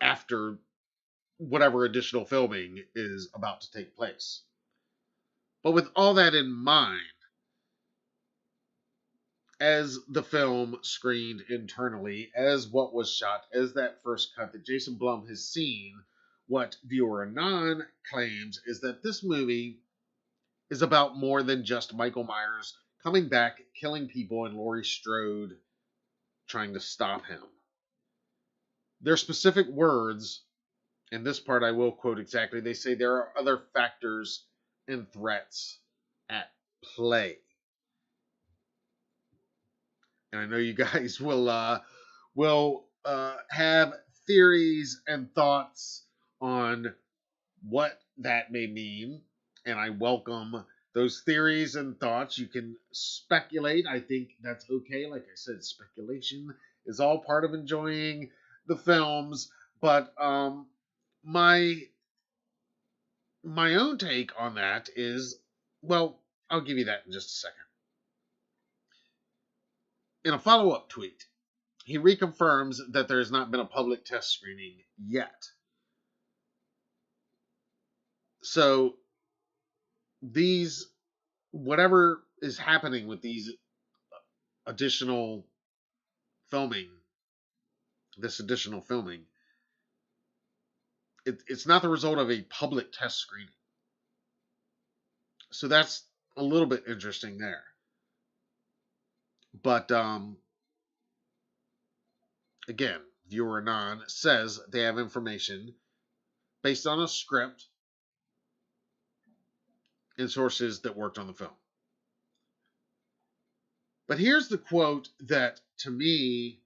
after whatever additional filming is about to take place. But with all that in mind, as the film screened internally, as what was shot, as that first cut that Jason Blum has seen, what viewer anon claims is that this movie is about more than just Michael Myers coming back, killing people, and Laurie Strode trying to stop him. Their specific words, and this part I will quote exactly, they say there are other factors and threats at play. And I know you guys will have theories and thoughts on what that may mean, and I welcome those theories and thoughts. You can speculate. I think that's okay. Like I said, speculation is all part of enjoying the films. But my own take on that is, well, I'll give you that in just a second. In a follow-up tweet, he reconfirms that there has not been a public test screening yet. So these, whatever is happening with these additional filming, it's not the result of a public test screening. So that's a little bit interesting there. But again, viewer anon says they have information based on a script and sources that worked on the film. But here's the quote that, to me,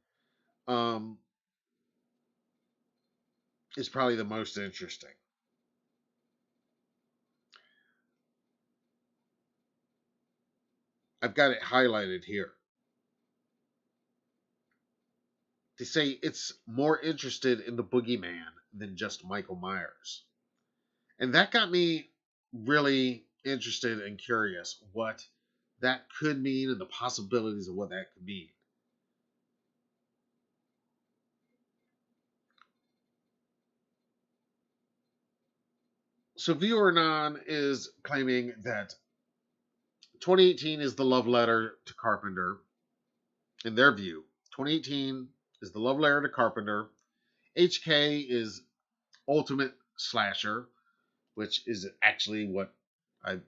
is probably the most interesting. I've got it highlighted here. They say it's more interested in the boogeyman than just Michael Myers. And that got me really interested and curious what that could mean and the possibilities of what that could mean. So viewer anon is claiming that 2018 is the love letter to Carpenter. In their view, 2018 is the love letter to Carpenter. HK is ultimate slasher, which is actually what I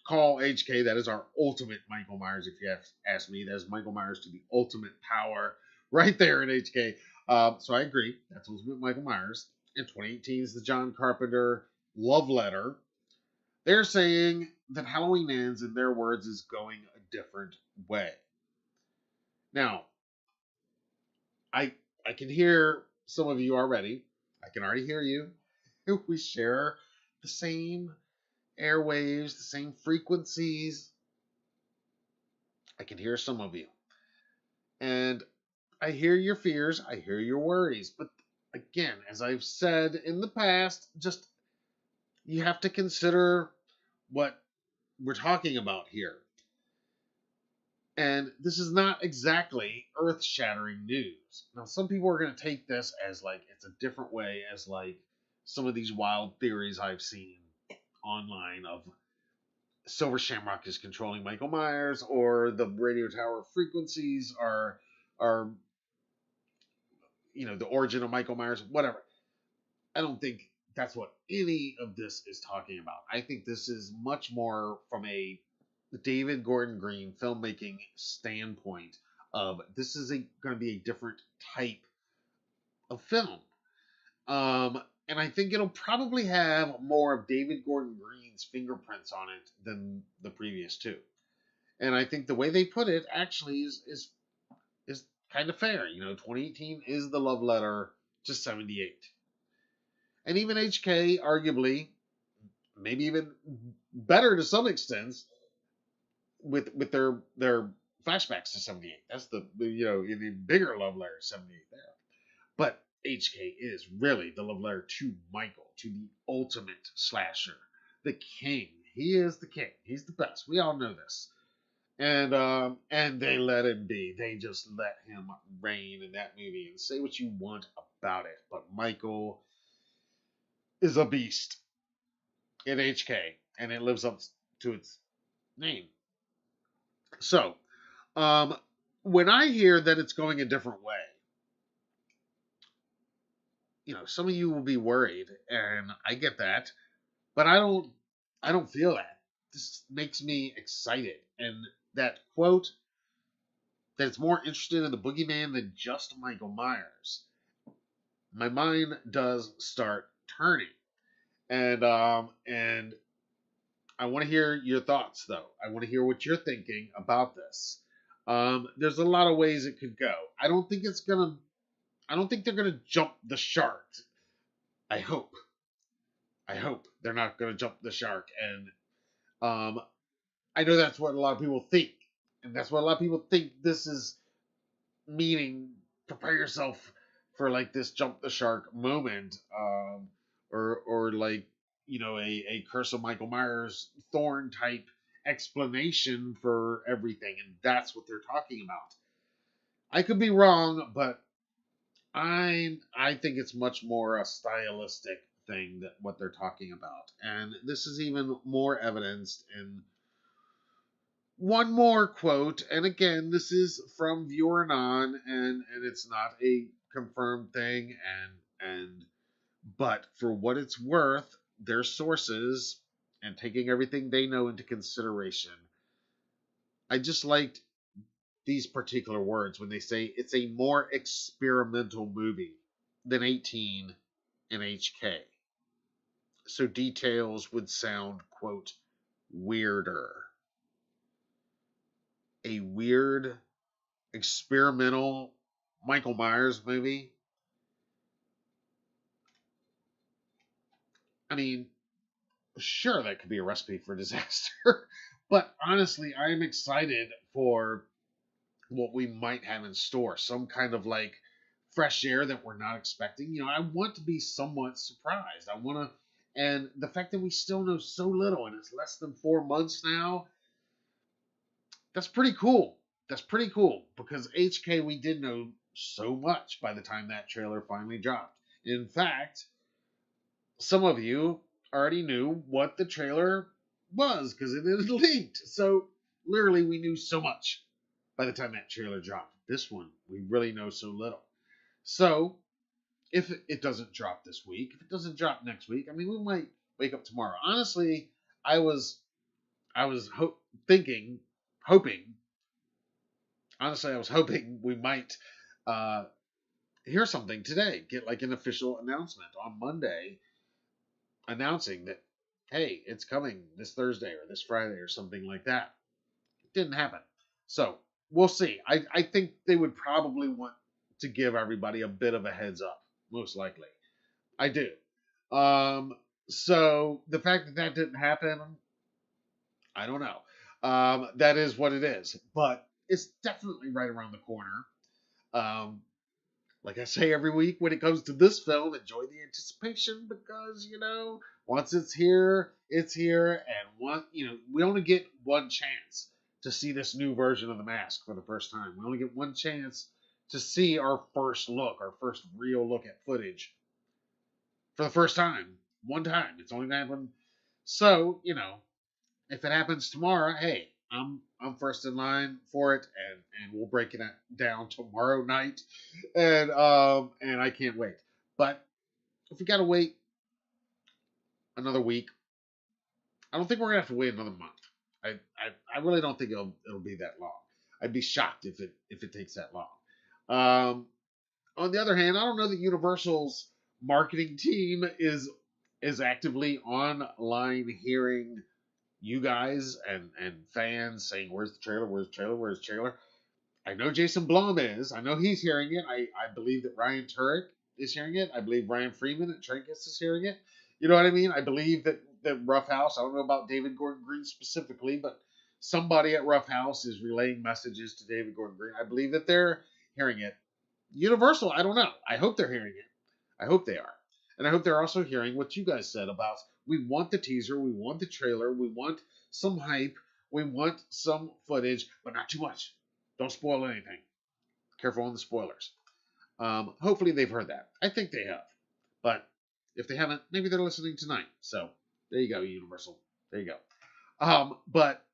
call HK. That is our ultimate Michael Myers. If you have asked me, that is Michael Myers to the ultimate power right there in HK. So I agree. That's ultimate Michael Myers. And 2018 is the John Carpenter love letter. They're saying that Halloween Ends, in their words, is going a different way. Now, I can hear some of you already. I can already hear you. We share the same airwaves, the same frequencies. I can hear some of you. And I hear your fears, I hear your worries. But again, as I've said in the past, just you have to consider what we're talking about here. And this is not exactly earth shattering news. Now, some people are going to take this as like it's a different way, as like some of these wild theories I've seen online of Silver Shamrock is controlling Michael Myers, or the radio tower frequencies are the origin of Michael Myers, whatever. I don't think that's what any of this is talking about. I think this is much more from a David Gordon Green filmmaking standpoint of this is going to be a different type of film. And I think it'll probably have more of David Gordon Green's fingerprints on it than the previous two. And I think the way they put it actually is kind of fair. 2018 is the love letter to 78. And even HK, arguably, maybe even better to some extent, with their flashbacks to 78. That's the bigger love letter 78 there. But HK is really the love letter to Michael, to the ultimate slasher, the king. He is the king. He's the best. We all know this. And they let him be. They just let him reign in that movie and say what you want about it. But Michael is a beast in HK, and it lives up to its name. So, when I hear that it's going a different way, some of you will be worried, and I get that, but I don't feel that. This makes me excited, and that quote that it's more interested in the boogeyman than just Michael Myers, my mind does start turning, and I want to hear your thoughts, though. I want to hear what you're thinking about this. There's a lot of ways it could go. I don't think they're gonna jump the shark. I hope they're not gonna jump the shark, and I know that's what a lot of people think, and that's what a lot of people think this is meaning. Prepare yourself for like this jump the shark moment, or like a Curse of Michael Myers Thorn type explanation for everything, and that's what they're talking about. I could be wrong, but I think it's much more a stylistic thing that what they're talking about, and this is even more evidenced in one more quote. And again, this is from Viewer Non, and it's not a confirmed thing, and but for what it's worth, their sources and taking everything they know into consideration, I just liked these particular words when they say it's a more experimental movie than 18 and HK. So details would sound, quote, weirder. A weird, experimental Michael Myers movie? I mean, sure, that could be a recipe for disaster. But honestly, I'm excited for what we might have in store. Some kind of like fresh air that we're not expecting. I want to be somewhat surprised. I want to, and the fact that we still know so little and it's less than 4 months now, that's pretty cool. That's pretty cool because HK, we did know so much by the time that trailer finally dropped. In fact, some of you already knew what the trailer was because it is leaked. So literally, we knew so much by the time that trailer dropped. This one, we really know so little. So if it doesn't drop this week, if it doesn't drop next week, I mean, we might wake up tomorrow. Honestly, I was hoping we might hear something today, get like an official announcement on Monday announcing that, hey, it's coming this Thursday or this Friday or something like that. It didn't happen. So we'll see. I think they would probably want to give everybody a bit of a heads up, most likely. I do. So the fact that didn't happen, I don't know. That is what it is. But it's definitely right around the corner. Um, like I say every week when it comes to this film, enjoy the anticipation because, once it's here, and we only get one chance to see this new version of the mask for the first time. We only get one chance to see our first look, our first real look at footage for the first time. One time. It's only that one. So, if it happens tomorrow, hey, I'm first in line for it, and we'll break it down tomorrow night, and I can't wait. But if we gotta wait another week, I don't think we're gonna have to wait another month. I really don't think it'll be that long. I'd be shocked if it takes that long. On the other hand, I don't know that Universal's marketing team is actively online hearing you guys and fans saying, "Where's the trailer? Where's the trailer? Where's the trailer?" I know Jason Blum is. I know he's hearing it. I believe that Ryan Turek is hearing it. I believe Ryan Freeman at Trancas is hearing it. You know what I mean? I believe that Rough House, I don't know about David Gordon Green specifically, but somebody at Rough House is relaying messages to David Gordon Green. I believe that they're hearing it. Universal, I don't know. I hope they're hearing it. I hope they are. And I hope they're also hearing what you guys said about we want the teaser, we want the trailer, we want some hype, we want some footage, but not too much. Don't spoil anything. Careful on the spoilers. Hopefully they've heard that. I think they have. But if they haven't, maybe they're listening tonight. So there you go, Universal. There you go. But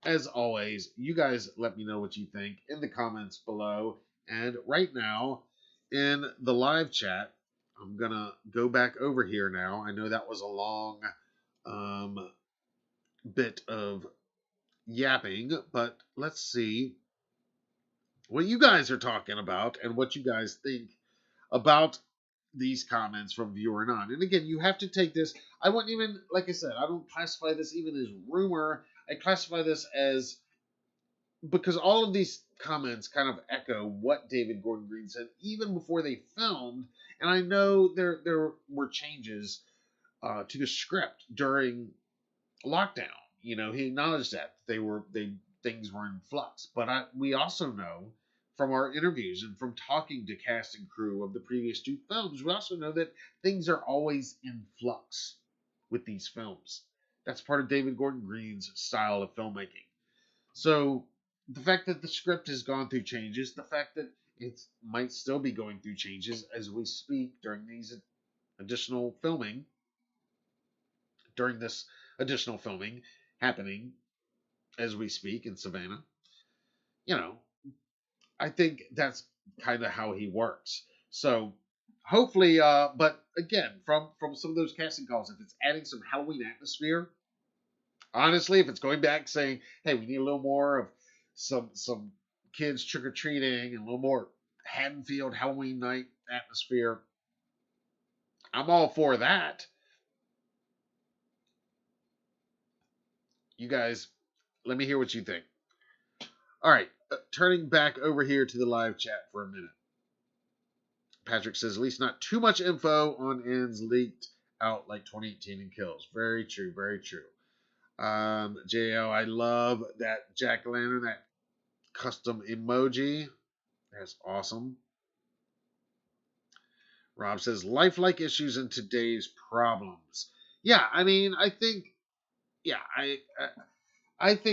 as always, you guys let me know what you think in the comments below. And right now, in the live chat, I'm going to go back over here now. I know that was a long bit of yapping, but let's see what you guys are talking about and what you guys think about these comments from viewer none. And again, you have to take this. I wouldn't even, like I said, I don't classify this even as rumor. I classify this as, because all of these comments kind of echo what David Gordon Green said even before they filmed. And I know there were changes to the script during lockdown. He acknowledged that things were in flux. But we also know from our interviews and from talking to cast and crew of the previous two films, we also know that things are always in flux with these films. That's part of David Gordon Green's style of filmmaking. So the fact that the script has gone through changes, the fact that it might still be going through changes as we speak during this additional filming happening as we speak in Savannah, I think that's kind of how he works. So hopefully, but again, from some of those casting calls, if it's adding some Halloween atmosphere, honestly, if it's going back saying, hey, we need a little more of some kids trick or treating and a little more Haddonfield Halloween night atmosphere, I'm all for that. You guys, let me hear what you think. All right, turning back over here to the live chat for a minute. Patrick says, at least not too much info on ends leaked out like 2018 and Kills. Very true, very true. JL, I love that jack-o'-lantern, that custom emoji. That's awesome. Rob says, lifelike issues in today's problems. Yeah, I mean, I think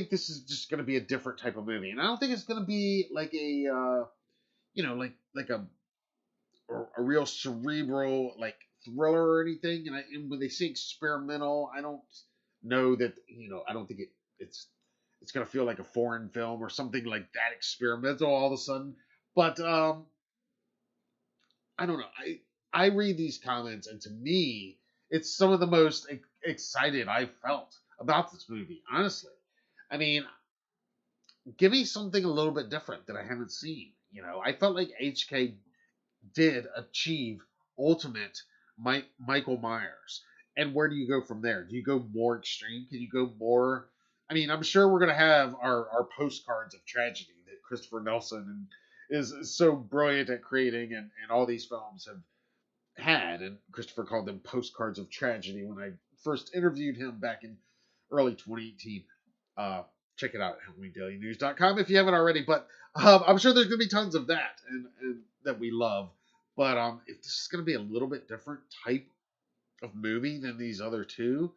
this is just going to be a different type of movie. And I don't think it's going to be like a, like a real cerebral, like, thriller or anything. And when they say experimental, I don't know that, I don't think it's going to feel like a foreign film or something like that experimental all of a sudden. But I don't know. I read these comments, and to me, it's some of the most excited I've felt about this movie, honestly. I mean, give me something a little bit different that I haven't seen. I felt like HK did achieve ultimate Michael Myers. And where do you go from there? Do you go more extreme? Can you go more? I mean, I'm sure we're going to have our postcards of tragedy that Christopher Nelson is so brilliant at creating, and all these films have had. And Christopher called them postcards of tragedy when I first interviewed him back in early 2018. check it out at HalloweenDailyNews.com if you haven't already. But I'm sure there's going to be tons of that and that we love. But if this is going to be a little bit different type of movie than these other two,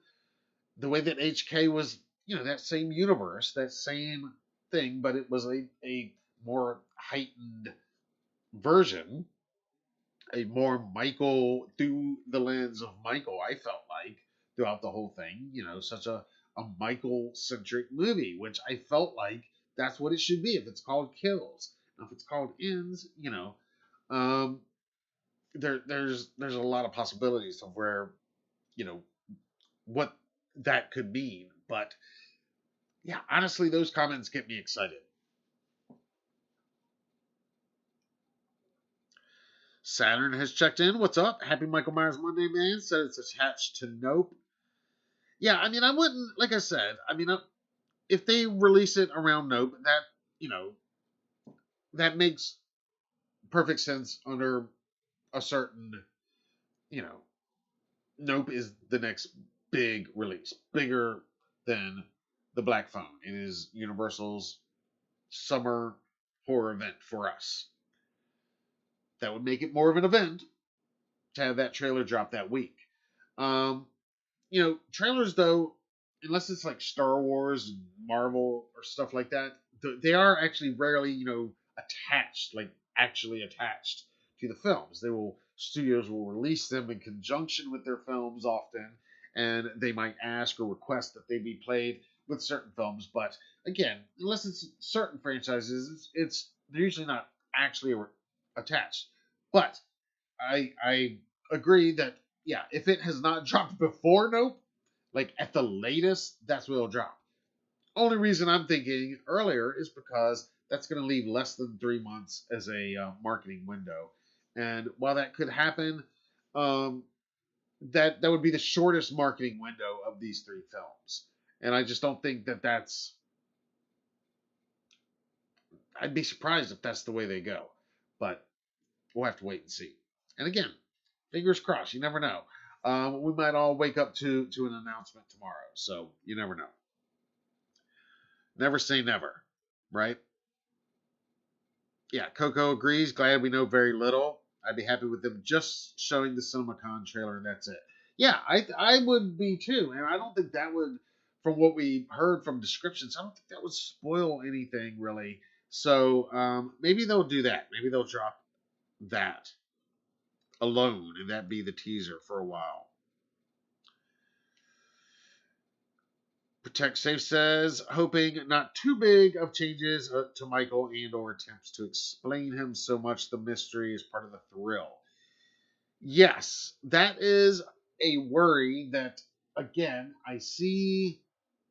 the way that HK was, that same universe, that same thing, but it was a more heightened version, a more Michael, through the lens of Michael, I felt like, throughout the whole thing, such a Michael-centric movie, which I felt like that's what it should be if it's called Kills. Now, if it's called Ends, um, there's a lot of possibilities of where, what that could mean. But, yeah, honestly, those comments get me excited. Saturn has checked in. What's up? Happy Michael Myers Monday, man. Said it's attached to Nope. Yeah, I mean, I wouldn't, like I said, if they release it around Nope, that makes perfect sense under a certain, Nope is the next big release, bigger than the Black Phone. It is Universal's summer horror event for us. That would make it more of an event to have that trailer drop that week. Trailers, though, unless it's like Star Wars and Marvel or stuff like that, they are actually rarely, attached, like actually attached to the films. Studios will release them in conjunction with their films often, and they might ask or request that they be played with certain films. But again, unless it's certain franchises, they're usually not actually attached. But I agree that, yeah, if it has not dropped before Nope, like at the latest, that's when it'll drop. Only reason I'm thinking earlier is because that's going to leave less than 3 months as a marketing window. And while that could happen, that would be the shortest marketing window of these three films. And I just don't think that's... I'd be surprised if that's the way they go. But we'll have to wait and see. And again, fingers crossed. You never know. We might all wake up to an announcement tomorrow. So you never know. Never say never, right? Yeah, Coco agrees. Glad we know very little. I'd be happy with them just showing the CinemaCon trailer and that's it. Yeah, I would be too. And I don't think that would, from what we heard from descriptions, I don't think that would spoil anything really. So maybe they'll do that. Maybe they'll drop that alone and that be the teaser for a while. Protect Safe says, hoping not too big of changes to Michael and or attempts to explain him so much the mystery is part of the thrill. Yes, that is a worry that, again, I see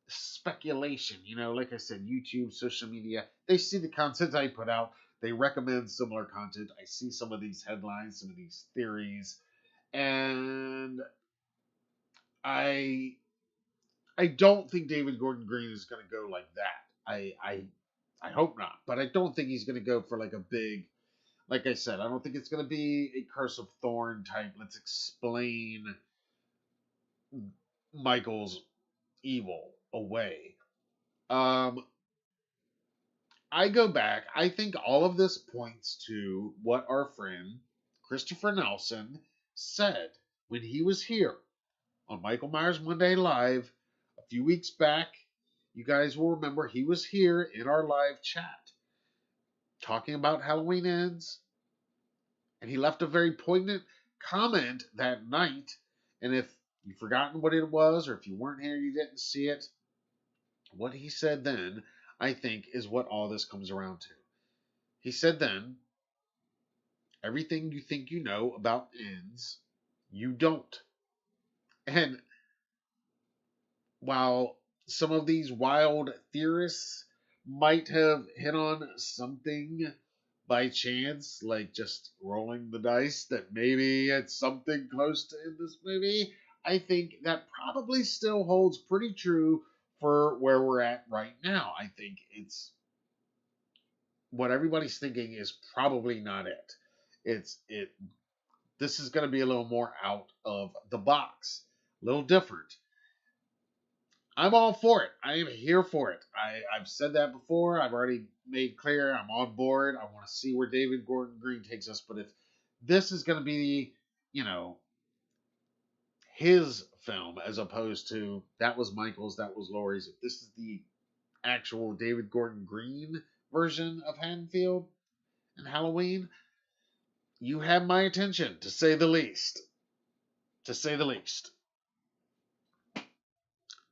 speculation. Like I said, YouTube, social media, they see the content I put out. They recommend similar content. I see some of these headlines, some of these theories, and I don't think David Gordon Green is going to go like that. I hope not, but I don't think he's going to go for like a big, like I said, I don't think it's going to be a Curse of Thorn type. Let's explain Michael's evil away. I go back. I think all of this points to what our friend Christopher Nelson said when he was here on Michael Myers Monday Live a few weeks back. You guys will remember he was here in our live chat talking about Halloween Ends, and he left a very poignant comment that night. And if you've forgotten what it was, or if you weren't here, you didn't see it, what he said then, I think, is what all this comes around to. He said then, everything you think you know about Ends, you don't. And while some of these wild theorists might have hit on something by chance, like just rolling the dice that maybe it's something close to in this movie, I think that probably still holds pretty true for where we're at right now. I think it's what everybody's thinking is probably not it. This is going to be a little more out of the box, a little different. I'm all for it. I am here for it. I've said that before. I've already made clear I'm on board. I want to see where David Gordon Green takes us. But if this is going to be, you know, his film as opposed to that was Michael's, that was Laurie's, if this is the actual David Gordon Green version of Haddonfield and Halloween, you have my attention, to say the least. To say the least.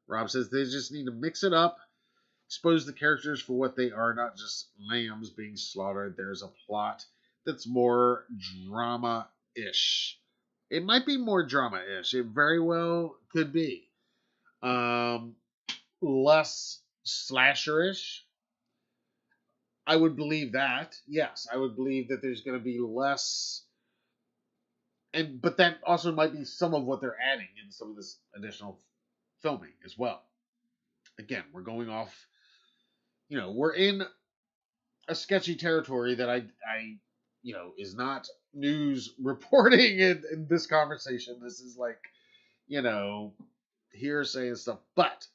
Rob says they just need to mix it up, expose the characters for what they are, not just lambs being slaughtered. There's a plot that's more drama-ish. It might be more drama-ish. It very well could be. Less slasher-ish. I would believe that. Yes, I would believe that there's going to be less. But that also might be some of what they're adding in some of this additional filming as well. Again, we're going off, we're in a sketchy territory that I is not news reporting in this conversation. This is like, hearsay and stuff. But,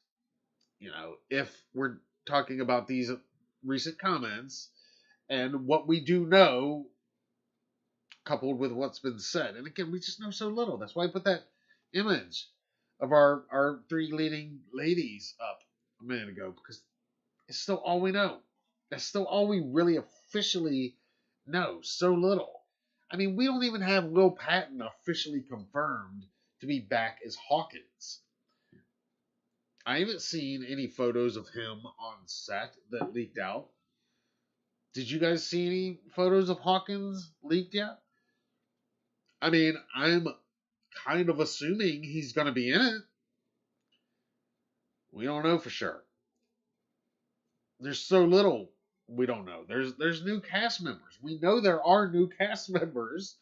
if we're talking about these recent comments and what we do know, coupled with what's been said, and again, we just know so little. That's why I put that image of our three leading ladies up a minute ago, because it's still all we know. That's still all we really officially know. So little. I mean, we don't even have Will Patton officially confirmed to be back as Hawkins. I haven't seen any photos of him on set that leaked out. Did you guys see any photos of Hawkins leaked yet? I mean, I'm kind of assuming he's going to be in it. We don't know for sure. There's so little we don't know. There's new cast members. We know there are new cast members.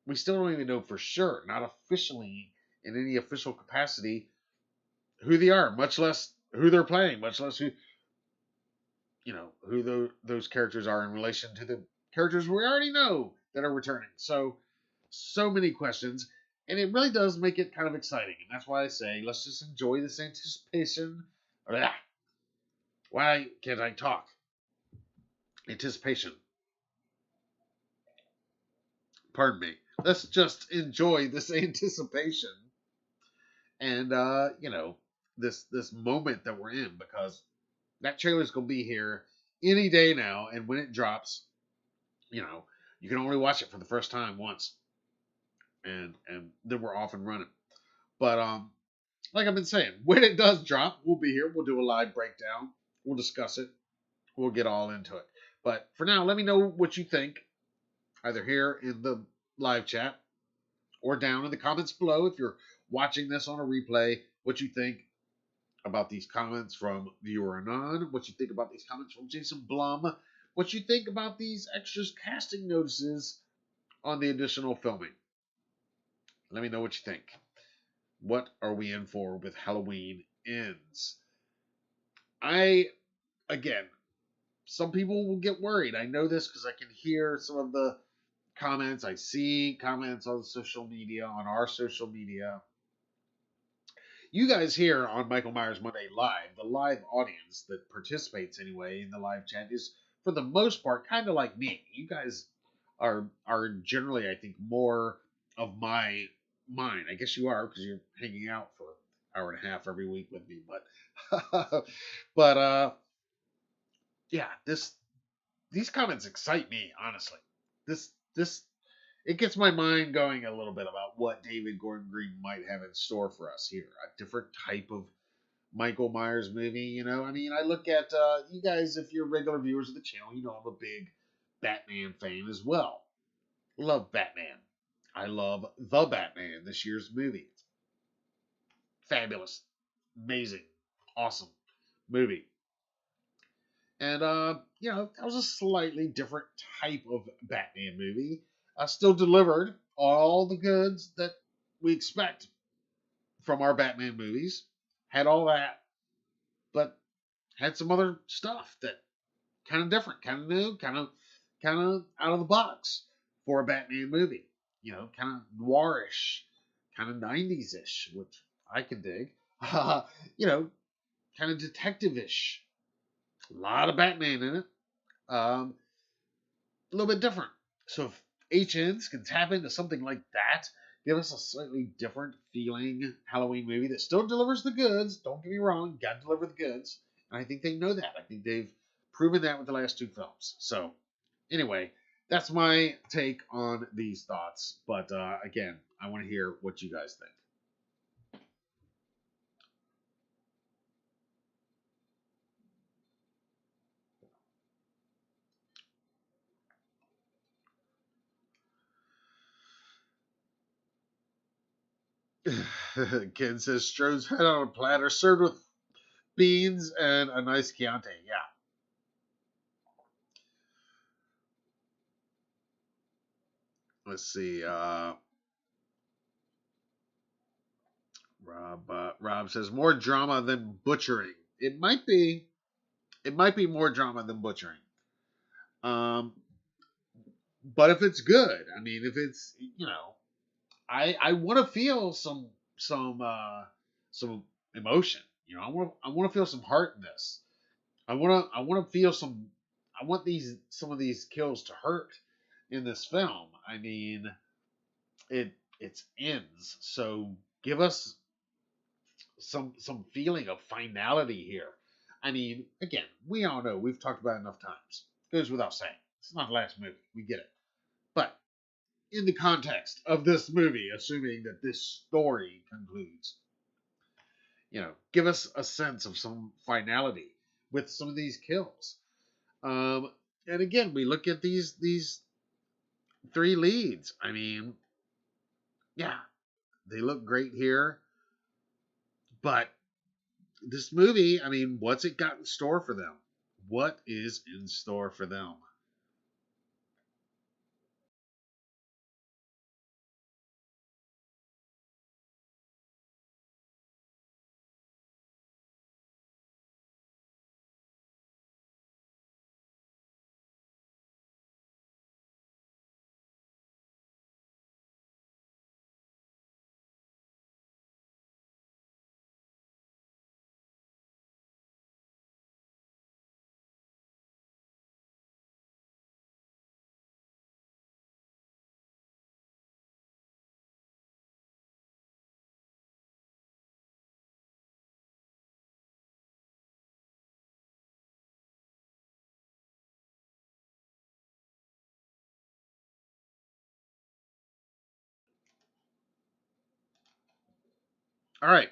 We still don't even know for sure, not officially in any official capacity, who they are, much less who they're playing, much less who those characters are in relation to the characters we already know that are returning. So many questions, and it really does make it kind of exciting. And that's why I say, let's just enjoy this anticipation. Why can't I talk? Anticipation. Pardon me. Let's just enjoy this anticipation and this moment that we're in, because that trailer's gonna be here any day now, and when it drops, you can only watch it for the first time once, and then we're off and running. But like I've been saying, when it does drop, we'll be here. We'll do a live breakdown. We'll discuss it. We'll get all into it. But for now, let me know what you think, either here in the live chat or down in the comments below if you're watching this on a replay, what you think about these comments from Viewer Anon, what you think about these comments from Jason Blum, what you think about these extras casting notices on the additional filming. Let me know what you think. What are we in for with Halloween Ends? Again, some people will get worried. I know this because I can hear some of the comments. I see comments on social media, on our social media. You guys here on Michael Myers Monday Live, the live audience that participates anyway in the live chat is, for the most part, kind of like me. You guys are generally, I think, more of my mind. I guess you are, because you're hanging out for an hour and a half every week with me. But yeah, these comments excite me, honestly. This it gets my mind going a little bit about what David Gordon Green might have in store for us here. A different type of Michael Myers movie, I mean, I look at, you guys, if you're regular viewers of the channel, I'm a big Batman fan as well. Love Batman. I love The Batman, this year's movie. Fabulous. Amazing. Awesome movie. And, that was a slightly different type of Batman movie. Still delivered all the goods that we expect from our Batman movies. Had all that, but had some other stuff that kind of different, kind of new, kind of out of the box for a Batman movie. Kind of noirish, kind of 90s-ish, which I can dig. you know, kind of detective-ish. A lot of Batman in it. A little bit different. So if HNs can tap into something like that, give us a slightly different feeling Halloween movie that still delivers the goods. Don't get me wrong, got to deliver the goods. And I think they know that. I think they've proven that with the last two films. So anyway, that's my take on these thoughts. But again, I want to hear what you guys think. Ken says Strode's head on a platter served with beans and a nice Chianti. Yeah. Let's see. Rob says more drama than butchering. It might be. It might be more drama than butchering. Um, but if it's good, I mean, if it's I want to feel some emotion. I want to feel some heart in this. I want to feel some. I want some of these kills to hurt in this film. I mean, it ends. So give us some feeling of finality here. I mean, again, we all know we've talked about it enough times. Goes without saying. It's not the last movie. We get it. But in the context of this movie, assuming that this story concludes, give us a sense of some finality with some of these kills. And again, we look at these three leads. I mean, yeah, they look great here, but this movie, I mean, what's it got in store for them? What is in store for them? All right,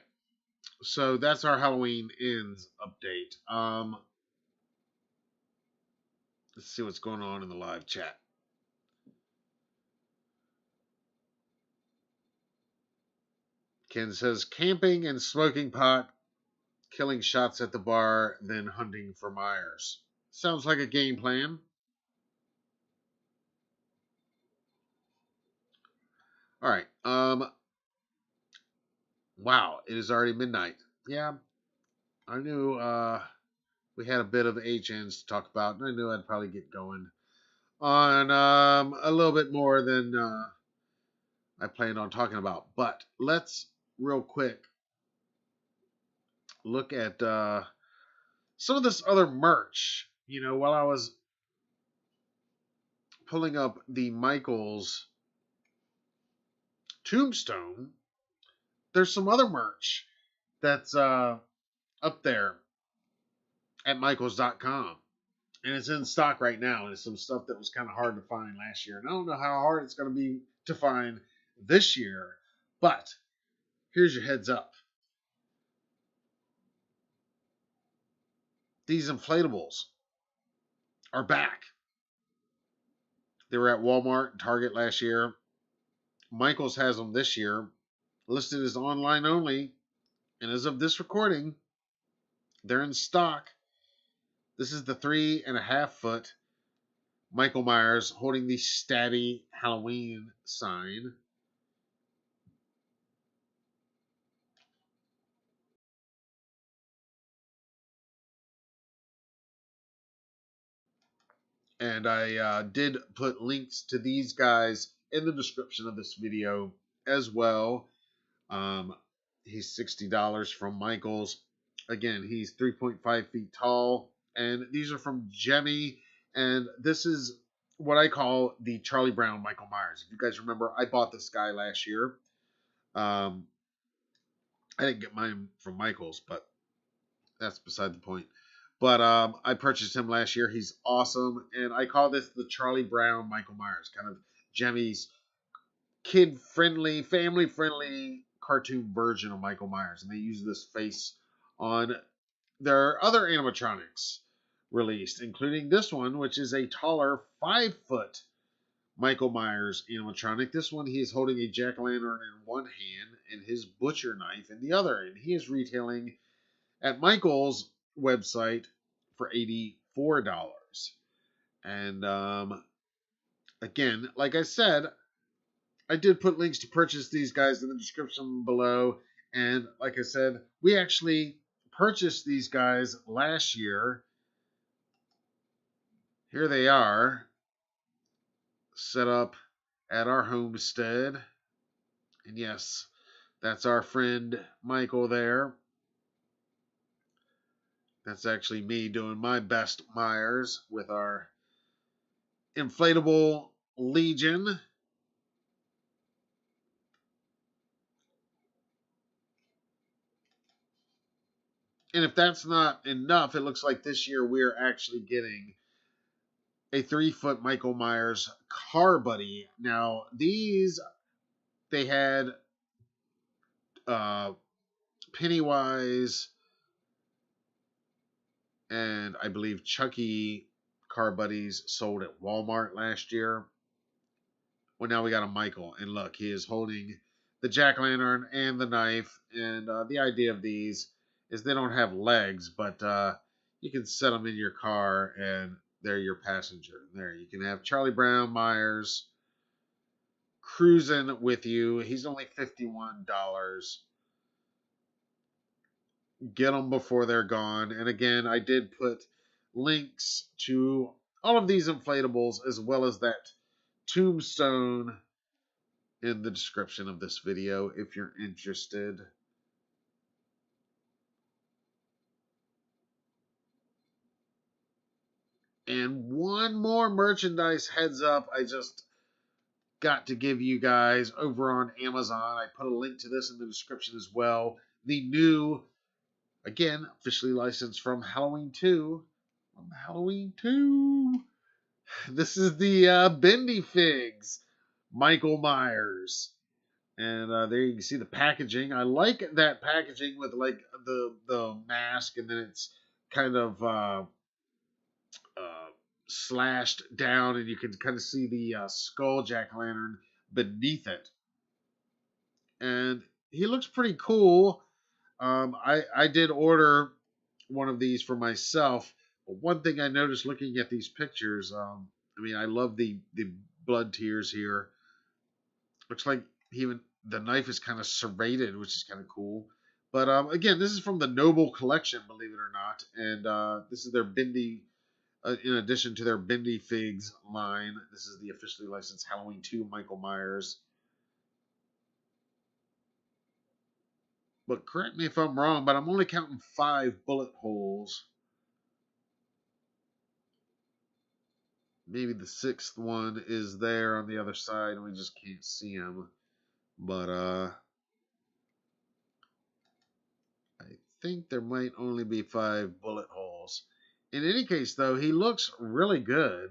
so that's our Halloween ends update. Let's see what's going on in the live chat. Ken says camping and smoking pot, killing shots at the bar, then hunting for Meyers. Sounds like a game plan. All right. Wow, it is already midnight. Yeah, I knew we had a bit of HNs to talk about, and I knew I'd probably get going on a little bit more than I planned on talking about. But let's real quick look at some of this other merch. While I was pulling up the Michaels Tombstone, there's some other merch that's up there at Michaels.com. And it's in stock right now. And it's some stuff that was kind of hard to find last year. And I don't know how hard it's going to be to find this year. But here's your heads up. These inflatables are back. They were at Walmart and Target last year. Michaels has them this year, listed as online only. And as of this recording, they're in stock. This is the 3.5 foot Michael Myers holding the stabby Halloween sign. And I did put links to these guys in the description of this video as well. He's $60 from Michaels. Again, he's 3.5 feet tall. And these are from Jemmy. And this is what I call the Charlie Brown Michael Myers. If you guys remember, I bought this guy last year. I didn't get mine from Michaels, but that's beside the point. But I purchased him last year. He's awesome. And I call this the Charlie Brown Michael Myers. Kind of Jemmy's kid-friendly, family-friendly cartoon version of Michael Myers. And they use this face on their other animatronics released, including this one, which is a taller 5-foot Michael Myers animatronic. This one, he is holding a jack-o'-lantern in one hand and his butcher knife in the other. And he is retailing at Michael's website for $84. And again, like I said, I did put links to purchase these guys in the description below. And like I said, we actually purchased these guys last year. Here they are, set up at our homestead. And yes, that's our friend Michael there. That's actually me doing my best Myers with our Inflatable Legion. And if that's not enough, it looks like this year we're actually getting a 3-foot Michael Myers car buddy. Now, these, they had Pennywise and I believe Chucky car buddies sold at Walmart last year. Well, now we got a Michael. And look, he is holding the jack-o'-lantern and the knife. And the idea of these is they don't have legs, but you can set them in your car and they're your passenger. There, you can have Charlie Brown Myers cruising with you. He's only $51. Get them before they're gone. And again, I did put links to all of these inflatables as well as that Tombstone in the description of this video if you're interested. And one more merchandise heads up I just got to give you guys over on Amazon. I put a link to this in the description as well. The new, again, officially licensed from Halloween 2. From Halloween 2. This is the Bendy Figs Michael Myers. And there you can see the packaging. I like that packaging with like the mask, and then it's kind of slashed down, and you can kind of see the skull jack-o'-lantern beneath it. And he looks pretty cool. I did order one of these for myself. But one thing I noticed looking at these pictures, I mean, I love the blood tears here. Looks like even the knife is kind of serrated, which is kind of cool. But again, this is from the Noble Collection, believe it or not. And this is their Bendy, in addition to their Bendy Figs line. This is the officially licensed Halloween 2 Michael Myers. But correct me if I'm wrong, but I'm only counting 5 bullet holes. Maybe the 6th one is there on the other side, and we just can't see him. But I think there might only be 5 bullet holes. In any case, though, he looks really good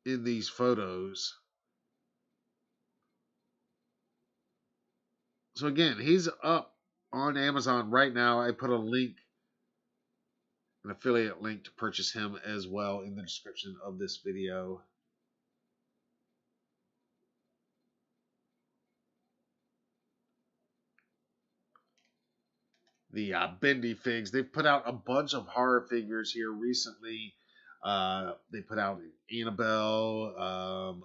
in these photos. So again, he's up on Amazon right now. I put a link, an affiliate link to purchase him as well in the description of this video. The Bendy Figs, they've put out a bunch of horror figures here recently. They put out Annabelle.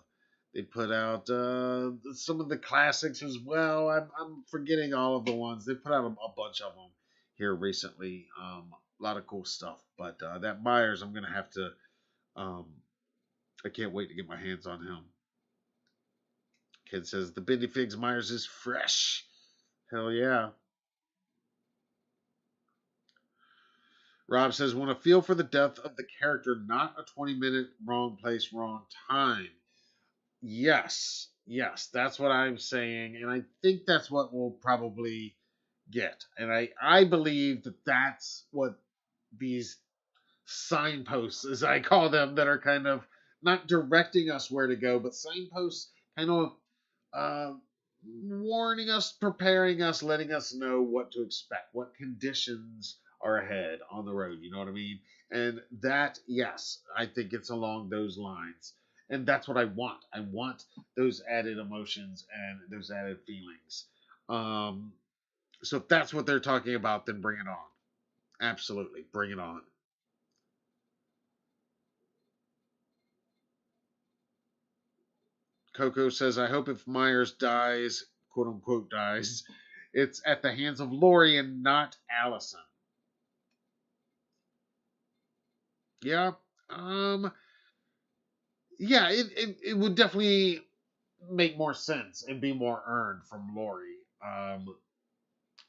They put out some of the classics as well. I'm forgetting all of the ones. They put out a bunch of them here recently. A lot of cool stuff. But that Myers, I'm going to have to... I can't wait to get my hands on him. Kid says, the Bendy Figs Myers is fresh. Hell yeah. Rob says, want to feel for the death of the character, not a 20-minute wrong place, wrong time. Yes, yes, that's what I'm saying, and I think that's what we'll probably get. And I believe that that's what these signposts, as I call them, that are kind of not directing us where to go, but signposts kind of uh, warning us, preparing us, letting us know what to expect, what conditions are ahead on the road. You know what I mean? And that, yes, I think it's along those lines. And that's what I want. I want those added emotions and those added feelings. Um, so if that's what they're talking about, then bring it on. Absolutely, bring it on. Coco says, I hope if Meyers dies, quote unquote dies, it's at the hands of Lori and not Allison. Yeah. Um yeah, it would definitely make more sense and be more earned from Lori.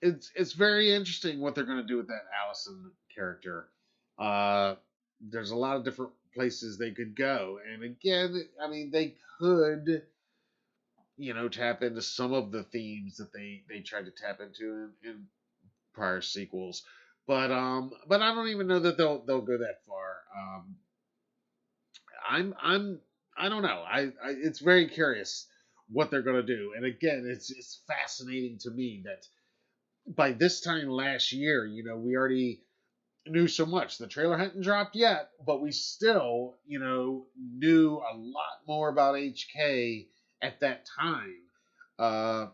It's very interesting what they're gonna do with that Allison character. Uh there's a lot of different places they could go. And again, I mean they could tap into some of the themes that they tried to tap into in prior sequels. But I don't even know that they'll go that far. I'm I don't know. I it's very curious what they're gonna do. And again, it's fascinating to me that by this time last year, we already knew so much. The trailer hadn't dropped yet, but we still, knew a lot more about HK at that time. Uh,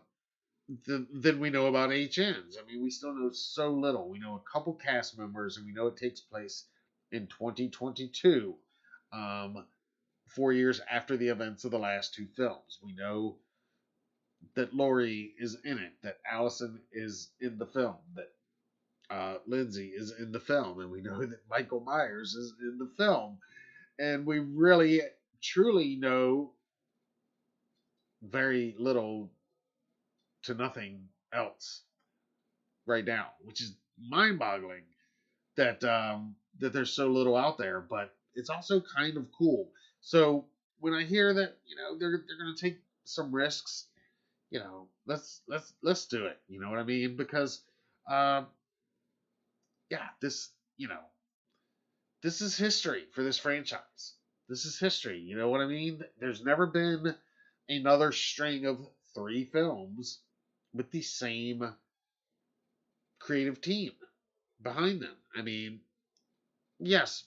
than we know about HNs. I mean, we still know so little. We know a couple cast members, and we know it takes place in 2022, 4 years after the events of the last two films. We know that Laurie is in it, that Allison is in the film, that Lindsay is in the film, and we know that Michael Myers is in the film. And we really, truly know very little to nothing else right now, which is mind-boggling that there's so little out there. But it's also kind of cool. So when I hear that they're going to take some risks, let's do it. You know what I mean? Because um, yeah, this is history for this franchise. This is history. You know what I mean? There's never been another string of three films with the same creative team behind them. I mean, yes,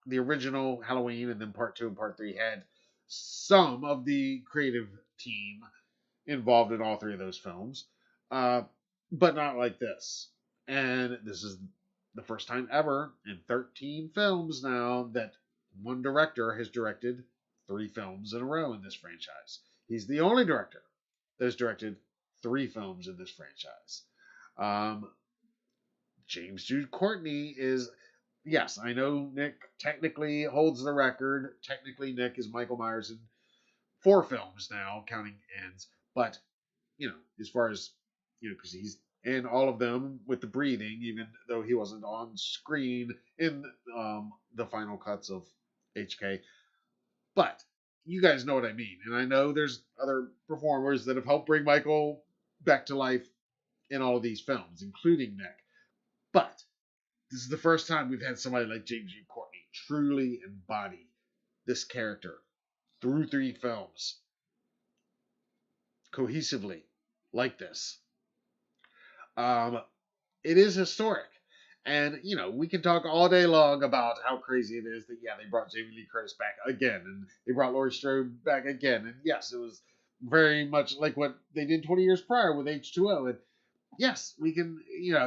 the original Halloween and then part two and part three had some of the creative team involved in all three of those films, uh, but not like this. And this is the first time ever in 13 films now that one director has directed three films in a row in this franchise. He's the only director that has directed three films in this franchise. Um, James Jude Courtney is, yes, I know Nick technically holds the record. Technically, Nick is Michael Myers in four films now, counting ends. But, as far as, because he's in all of them with the breathing, even though he wasn't on screen in the final cuts of HK. But you guys know what I mean. And I know there's other performers that have helped bring Michael back to life in all of these films, including Nick. But this is the first time we've had somebody like James G. Courtney truly embody this character through three films cohesively like this. Um, it is historic. And, we can talk all day long about how crazy it is that, yeah, they brought Jamie Lee Curtis back again, and they brought Laurie Strode back again. And yes, it was very much like what they did 20 years prior with H2O. And yes, we can,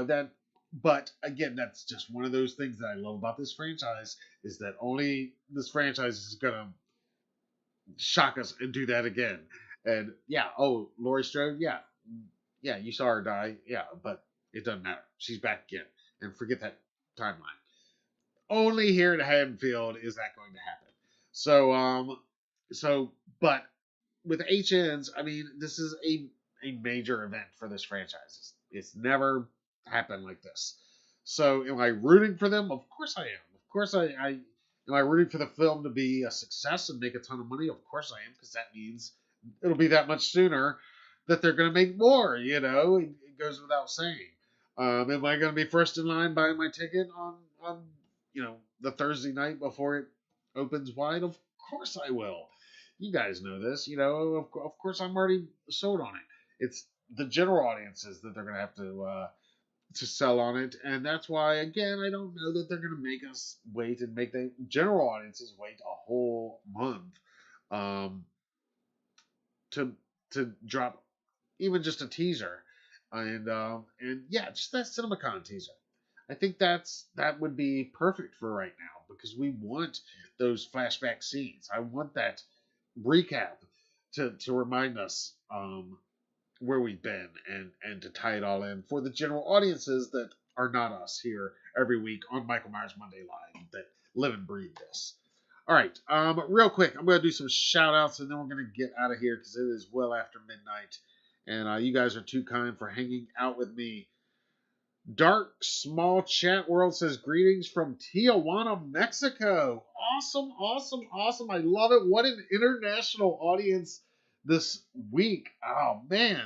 that. But again, that's just one of those things that I love about this franchise is that only this franchise is going to shock us and do that again. And yeah, oh, Laurie Strode, yeah, you saw her die, yeah, but it doesn't matter. She's back again, and forget that timeline. Only here in Haddonfield is that going to happen. So, but with HNs, I mean, this is a major event for this franchise. It's never happened like this. So am I rooting for them? Of course I am. Of course I am I rooting for the film to be a success and make a ton of money? Of course I am, because that means it'll be that much sooner that they're going to make more. It goes without saying. Am I going to be first in line buying my ticket on the Thursday night before it opens wide? Of course I will. You guys know this. Of course I'm already sold on it. It's the general audiences that they're going to have to sell on it, and that's why, again, I don't know that they're going to make us wait and make the general audiences wait a whole month to drop even just a teaser, and yeah, just that CinemaCon teaser. I think that would be perfect for right now, because we want those flashback scenes. I want that recap to remind us where we've been, and to tie it all in for the general audiences that are not us here every week on Michael Myers Monday Live, that live and breathe this. All right, real quick, I'm going to do some shout outs, and then we're going to get out of here because it is well after midnight, and you guys are too kind for hanging out with me. Dark Small Chat World says, greetings from Tijuana, Mexico. Awesome, awesome, awesome. I love it. What an international audience this week. Oh, man.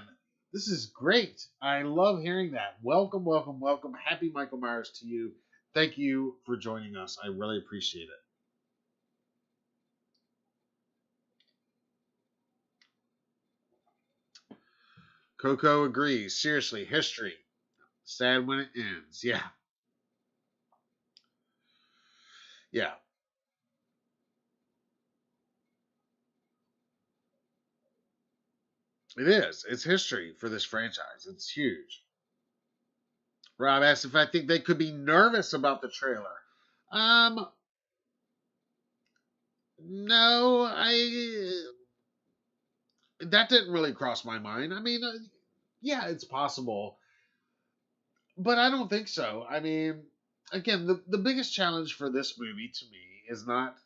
This is great. I love hearing that. Welcome, welcome, welcome. Happy Michael Myers to you. Thank you for joining us. I really appreciate it. Coco agrees. Seriously, history. Sad when it ends. Yeah. Yeah. It is. It's history for this franchise. It's huge. Rob asked if I think they could be nervous about the trailer. No, that didn't really cross my mind. I mean, yeah, it's possible, but I don't think so. I mean, again, the biggest challenge for this movie to me is not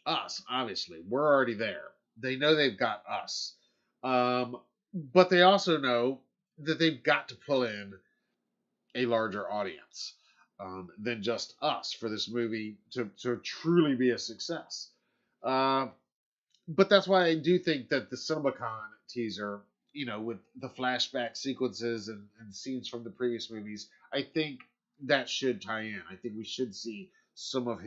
us. Obviously, we're already there. They know they've got us, but they also know that they've got to pull in a larger audience than just us for this movie to truly be a success. But that's why I do think that the CinemaCon teaser, with the flashback sequences and scenes from the previous movies, I think that should tie in. I think we should see some of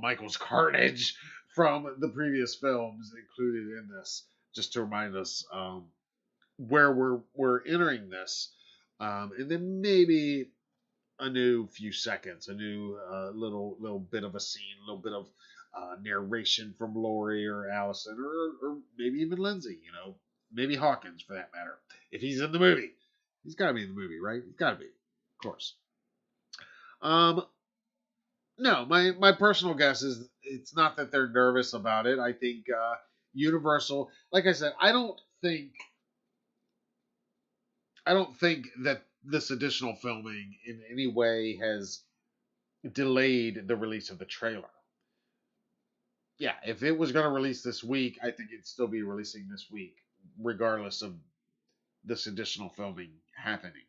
Michael's carnage from the previous films included in this, just to remind us where we're entering this, and then maybe a new few seconds, a new little bit of a scene, a little bit of narration from Laurie or Allison, or maybe even Lindsay, maybe Hawkins for that matter. If he's in the movie, he's got to be in the movie, right? He's got to be, of course. No, my personal guess is it's not that they're nervous about it. I think Universal, like I said, I don't think that this additional filming in any way has delayed the release of the trailer. Yeah, if it was going to release this week, I think it'd still be releasing this week, regardless of this additional filming happening.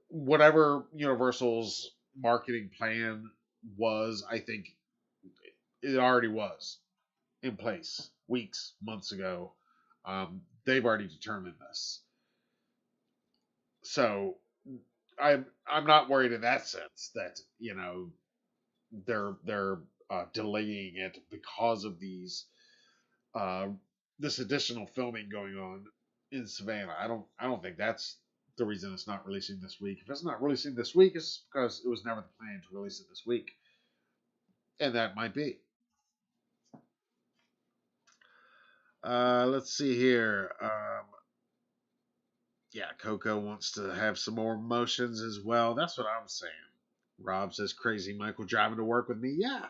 Whatever Universal's marketing plan was, I think it already was in place weeks, months ago. They've already determined this. So I'm not worried in that sense that they're delaying it because of this additional filming going on in Savannah. I don't think that's the reason it's not releasing this week. If it's not releasing this week, it's because it was never the plan to release it this week, and that might be. Let's see here. Yeah, Coco wants to have some more emotions as well. That's what I'm saying. Rob says, crazy Michael driving to work with me. Yeah,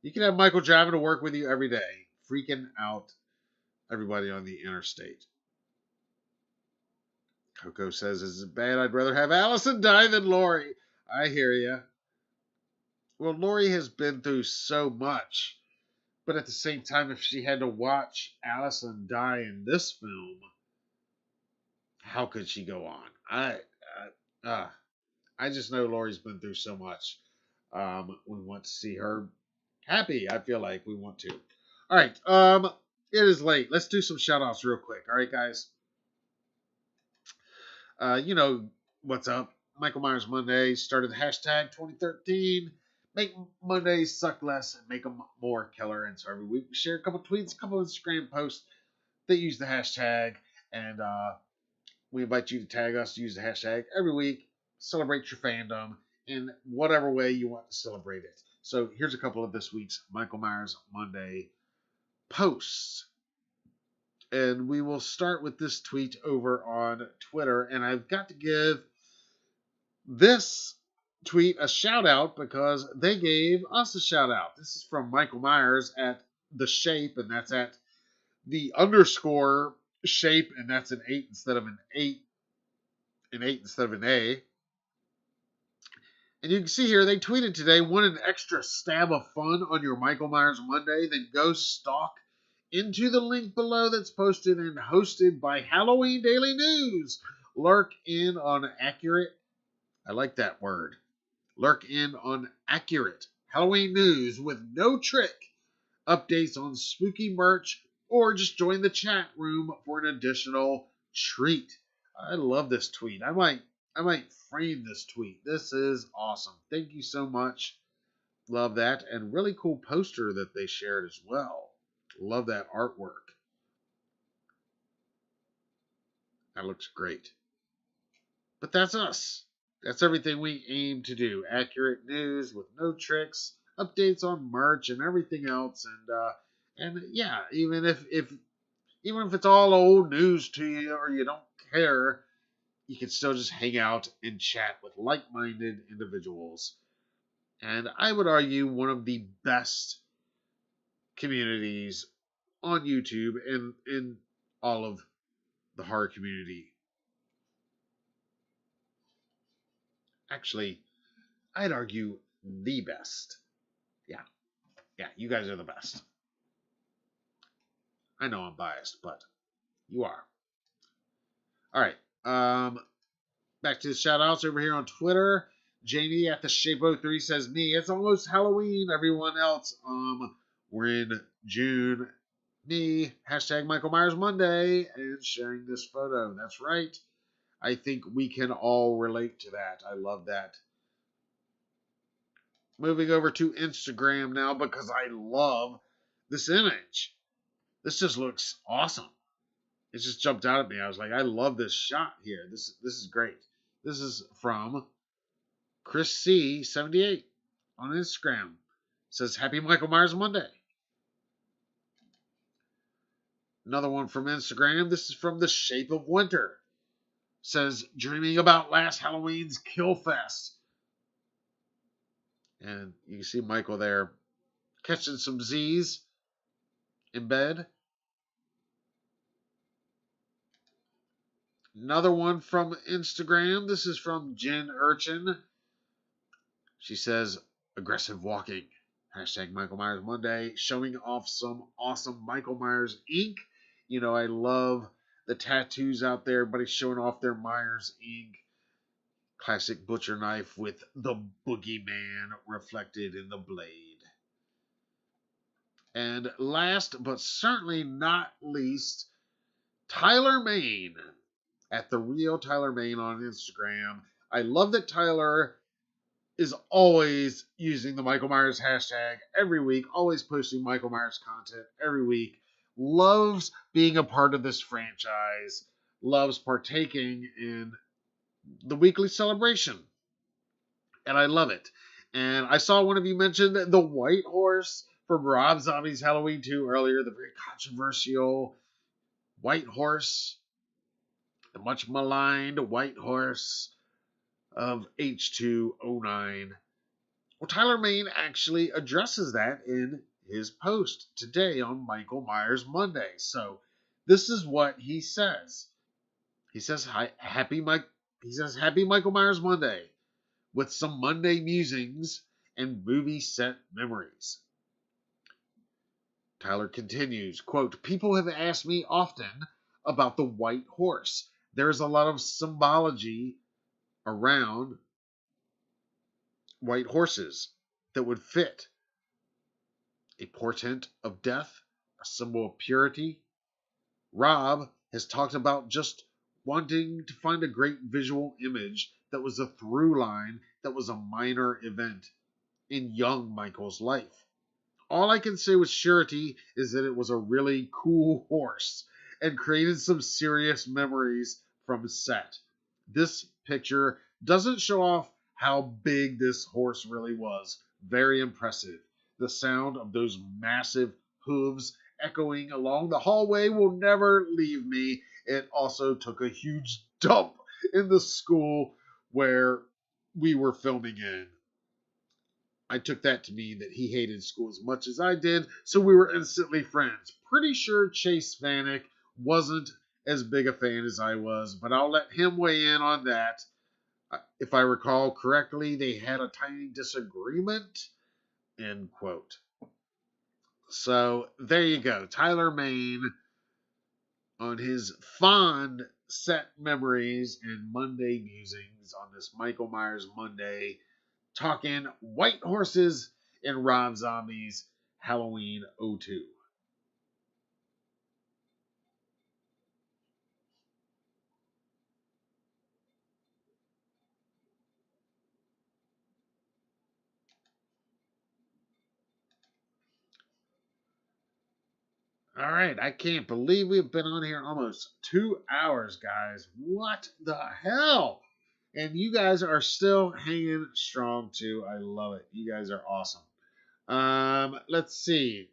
you can have Michael driving to work with you every day, freaking out everybody on the interstate. Coco says, is it bad? I'd rather have Allison die than Laurie. I hear you. Well, Laurie has been through so much. But at the same time, if she had to watch Allison die in this film, how could she go on? I just know Lori's been through so much. We want to see her happy. I feel like we want to. All right. It is late. Let's do some shout outs real quick. All right, guys. You know what's up. Michael Myers Monday started the hashtag 2013. Make Mondays suck less and make them more killer. And so every week we share a couple tweets, a couple Instagram posts that use the hashtag. And we invite you to tag us, use the hashtag every week. Celebrate your fandom in whatever way you want to celebrate it. So here's a couple of this week's Michael Myers Monday posts. And we will start with this tweet over on Twitter. And I've got to give this tweet a shout out because they gave us a shout out. This is from Michael Myers at The Shape, and that's at the underscore shape, and that's an 8 instead of an 8. An 8 instead of an A. And you can see here, they tweeted today, want an extra stab of fun on your Michael Myers Monday? Then go stalk into the link below that's posted and hosted by Halloween Daily News. Lurk in on accurate, I like that word, lurk in on accurate Halloween news with no trick, updates on spooky merch, or just join the chat room for an additional treat. I love this tweet. I might frame this tweet. This is awesome. Thank you so much. Love that. And really cool poster that they shared as well. Love that artwork. That looks great. But that's us. That's everything we aim to do. Accurate news with no tricks, updates on merch and everything else. And yeah, even if it's all old news to you or you don't care, you can still just hang out and chat with like-minded individuals. And I would argue one of the best communities on YouTube and in all of the horror community. Actually, I'd argue the best. Yeah, you guys are the best. I know I'm biased, but you are. All right. Back to the shout outs over here on Twitter. Jamie at the Shape03 says, me, it's almost Halloween. Everyone else, we're in June. Me, hashtag Michael Myers Monday, and sharing this photo. That's right. I think we can all relate to that. I love that. Moving over to Instagram now because I love this image. This just looks awesome. It just jumped out at me. I was like, I love this shot here. This is great. This is from Chris C78 on Instagram. It says, Happy Michael Myers Monday. Another one from Instagram. This is from The Shape of Winter. It says, dreaming about last Halloween's Kill Fest. And you can see Michael there catching some Z's in bed. Another one from Instagram. This is from Jen Urchin. She says, aggressive walking. Hashtag Michael Myers Monday. Showing off some awesome Michael Myers ink. You know, I love the tattoos out there. Everybody's showing off their Myers ink. Classic butcher knife with the boogeyman reflected in the blade. And last but certainly not least, Tyler Main at the Real Tyler Main on Instagram. I love that Tyler is always using the Michael Myers hashtag every week, always posting Michael Myers content every week. Loves being a part of this franchise, loves partaking in the weekly celebration. And I love it. And I saw one of you mention the White Horse from Rob Zombie's Halloween 2 earlier, the very controversial White Horse, the much maligned White Horse of H209. Well, Tyler Main actually addresses that in his post today on Michael Myers Monday. So this is what he says. He says, Happy Michael Myers Monday with some Monday musings and movie set memories. Tyler continues, quote, people have asked me often about the White Horse. there's a lot of symbology around white horses that would fit. A portent of death, a symbol of purity. Rob has talked about just wanting to find a great visual image that was a through line, that was a minor event in young Michael's life. All I can say with surety is that it was a really cool horse and created some serious memories from set. This picture doesn't show off how big this horse really was. Very impressive. The sound of those massive hooves echoing along the hallway will never leave me. It also took a huge dump in the school where we were filming in. I took that to mean that he hated school as much as I did, so we were instantly friends. Pretty sure Chase Vanek wasn't as big a fan as I was, but I'll let him weigh in on that. If I recall correctly, they had a tiny disagreement, end quote. So there you go. Tyler Main on his fond set memories and Monday musings on this Michael Myers Monday, talking white horses in Rob Zombie's Halloween 02. All right, I can't believe we've been on here almost 2 hours, guys. What the hell? And you guys are still hanging strong too. I love it. You guys are awesome. Let's see.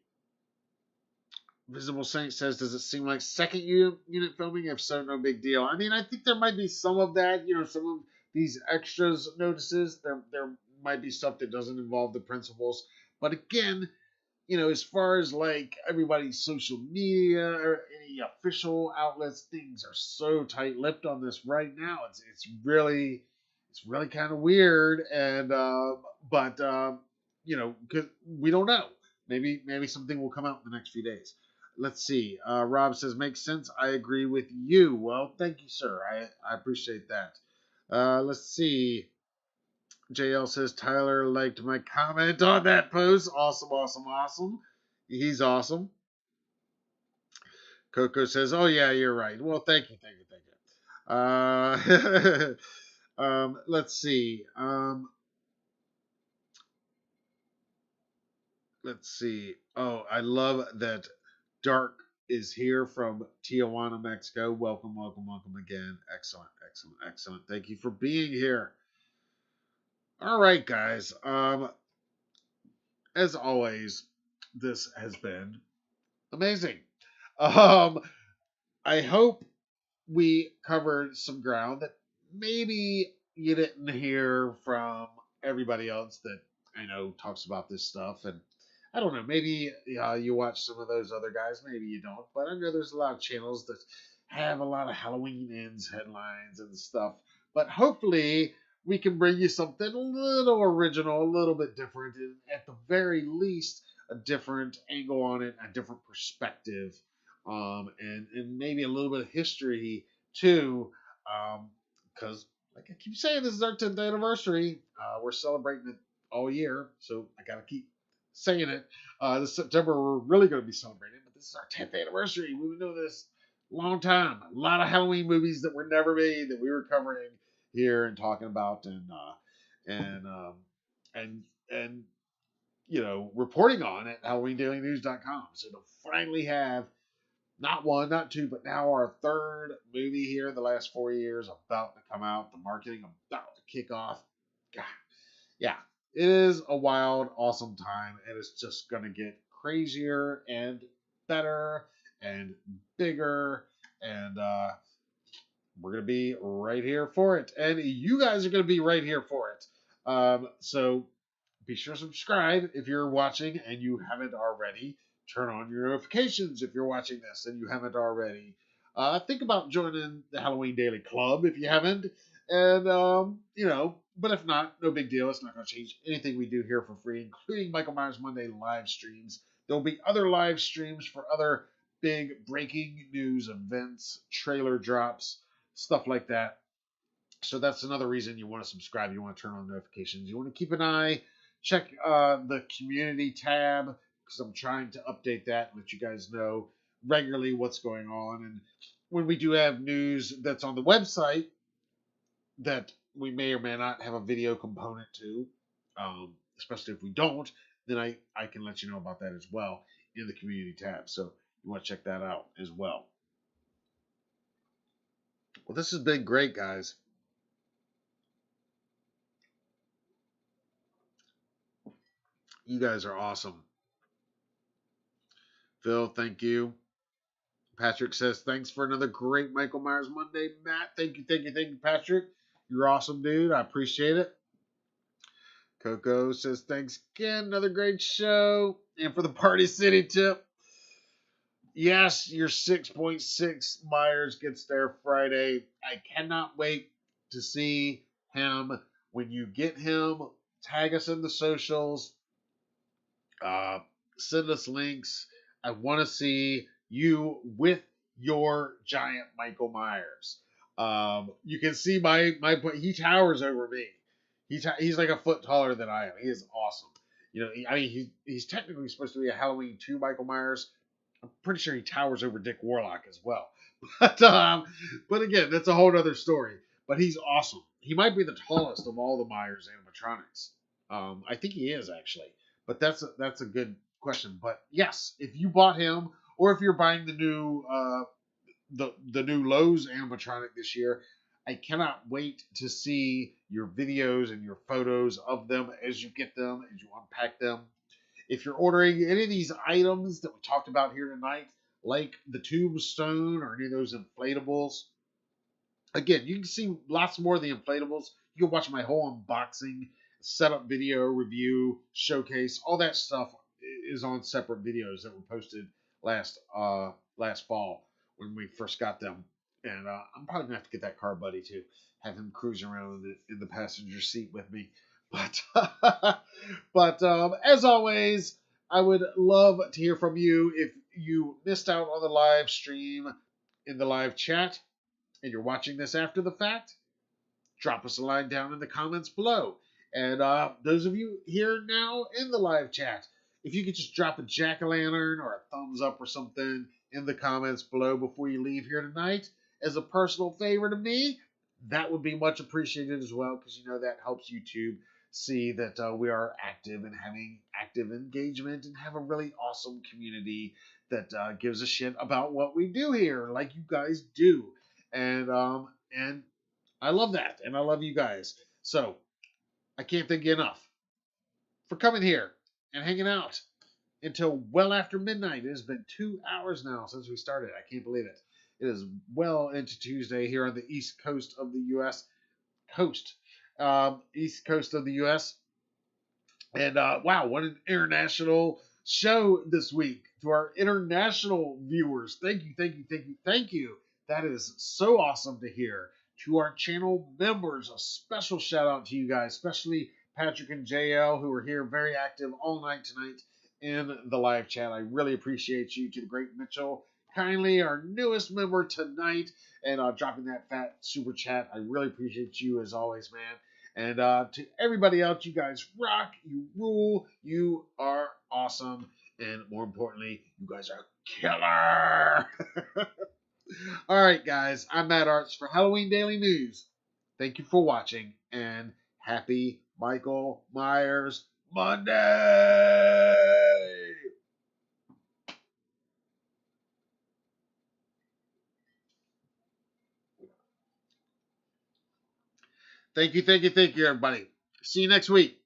Visible Saint says, does it seem like second unit filming? If so, no big deal. I mean, I think there might be some of that. You know, some of these extras notices. There might be stuff that doesn't involve the principals. But again, you know, as far as like everybody's social media or any official outlets, things are so tight-lipped on this right now. It's really kind of weird, and but you know, cause we don't know. Maybe something will come out in the next few days. Let's see. Rob says, makes sense. I agree with you. Well, thank you, sir. I appreciate that. Let's see. JL says, Tyler liked my comment on that post. Awesome. He's awesome. Coco says, oh, yeah, you're right. Well, thank you. Let's see. Let's see. Oh, I love that Dark is here from Tijuana, Mexico. Welcome again. Excellent. Thank you for being here. All right, guys. As always, this has been amazing. I hope we covered some ground that maybe you didn't hear from everybody else that I know talks about this stuff. And I don't know, maybe you watch some of those other guys, maybe you don't. But I know there's a lot of channels that have a lot of Halloween ends headlines and stuff. But hopefully we can bring you something a little original, a little bit different, and at the very least, a different angle on it, a different perspective, and maybe a little bit of history too, because like I keep saying, this is our 10th anniversary. We're celebrating it all year, so I gotta keep saying it. This September we're really going to be celebrating, but this is our 10th anniversary. We've been doing this a long time. A lot of Halloween movies that were never made that we were covering here and talking about, and you know, reporting on at HalloweenDailyNews.com. So to finally have not one, not two, but now our third movie here in the last 4 years about to come out, the marketing about to kick off. God, yeah, it is a wild, awesome time, and it's just going to get crazier and better and bigger, and we're going to be right here for it, and you guys are going to be right here for it. So be sure to subscribe if you're watching and you haven't already. Turn on your notifications if you're watching this and you haven't already. Think about joining the Halloween Daily Club if you haven't. And, you know, but if not, no big deal. It's not going to change anything we do here for free, including Michael Myers Monday live streams. There'll be other live streams for other big breaking news events, trailer drops, stuff like that. So that's another reason you want to subscribe. You want to turn on notifications. You want to keep an eye, check the community tab, because I'm trying to update that and let you guys know regularly what's going on. And when we do have news that's on the website that we may or may not have a video component to, especially if we don't, then I can let you know about that as well in the community tab. So you want to check that out as well. Well, this has been great, guys. You guys are awesome. Phil, thank you. Patrick says, thanks for another great Michael Myers Monday. Matt, thank you, Patrick. You're awesome, dude. I appreciate it. Coco says, thanks again. Another great show. And for the Party City tip, yes, your 6.6 Myers gets there Friday. I cannot wait to see him. When you get him, tag us in the socials. Send us links. I want to see you with your giant Michael Myers. You can see my he towers over me. He's like a foot taller than I am. He is awesome. You know, he's technically supposed to be a Halloween 2 Michael Myers. I'm pretty sure he towers over Dick Warlock as well. But again, that's a whole other story. But he's awesome. He might be the tallest of all the Myers animatronics. I think he is actually. But that's a good question. But yes, if you bought him, or if you're buying the new the new Lowe's animatronic this year, I cannot wait to see your videos and your photos of them as you get them, as you unpack them. If you're ordering any of these items that we talked about here tonight, like the Tombstone or any of those inflatables, again, you can see lots more of the inflatables. You can watch my whole unboxing, setup video, review, showcase. All that stuff is on separate videos that were posted last fall when we first got them. And I'm probably gonna have to get that car buddy too, have him cruising around in the passenger seat with me. But as always, I would love to hear from you. If you missed out on the live stream in the live chat and you're watching this after the fact, drop us a line down in the comments below. And those of you here now in the live chat, if you could just drop a jack-o'-lantern or a thumbs up or something in the comments below before you leave here tonight as a personal favor to me, that would be much appreciated as well, because you know that helps YouTube see that we are active and having active engagement and have a really awesome community that gives a shit about what we do here, like you guys do. And I love that, and I love you guys. So I can't thank you enough for coming here and hanging out until well after midnight. It has been 2 hours now since we started. I can't believe it. It is well into Tuesday here on the East Coast of the U.S. East Coast of the U.S. And wow, what an international show this week. To our international viewers, thank you. That is so awesome to hear. To our channel members, a special shout out to you guys, especially Patrick and JL, who are here very active all night tonight in the live chat. I really appreciate you. To the great Mitchell, kindly our newest member tonight, and dropping that fat super chat. I really appreciate you as always, man. And to everybody else, you guys rock, you rule, you are awesome, and more importantly, you guys are killer. All right, guys, I'm Matt Arts for Halloween Daily News. Thank you for watching, and happy Michael Myers Monday! Thank you, everybody. See you next week.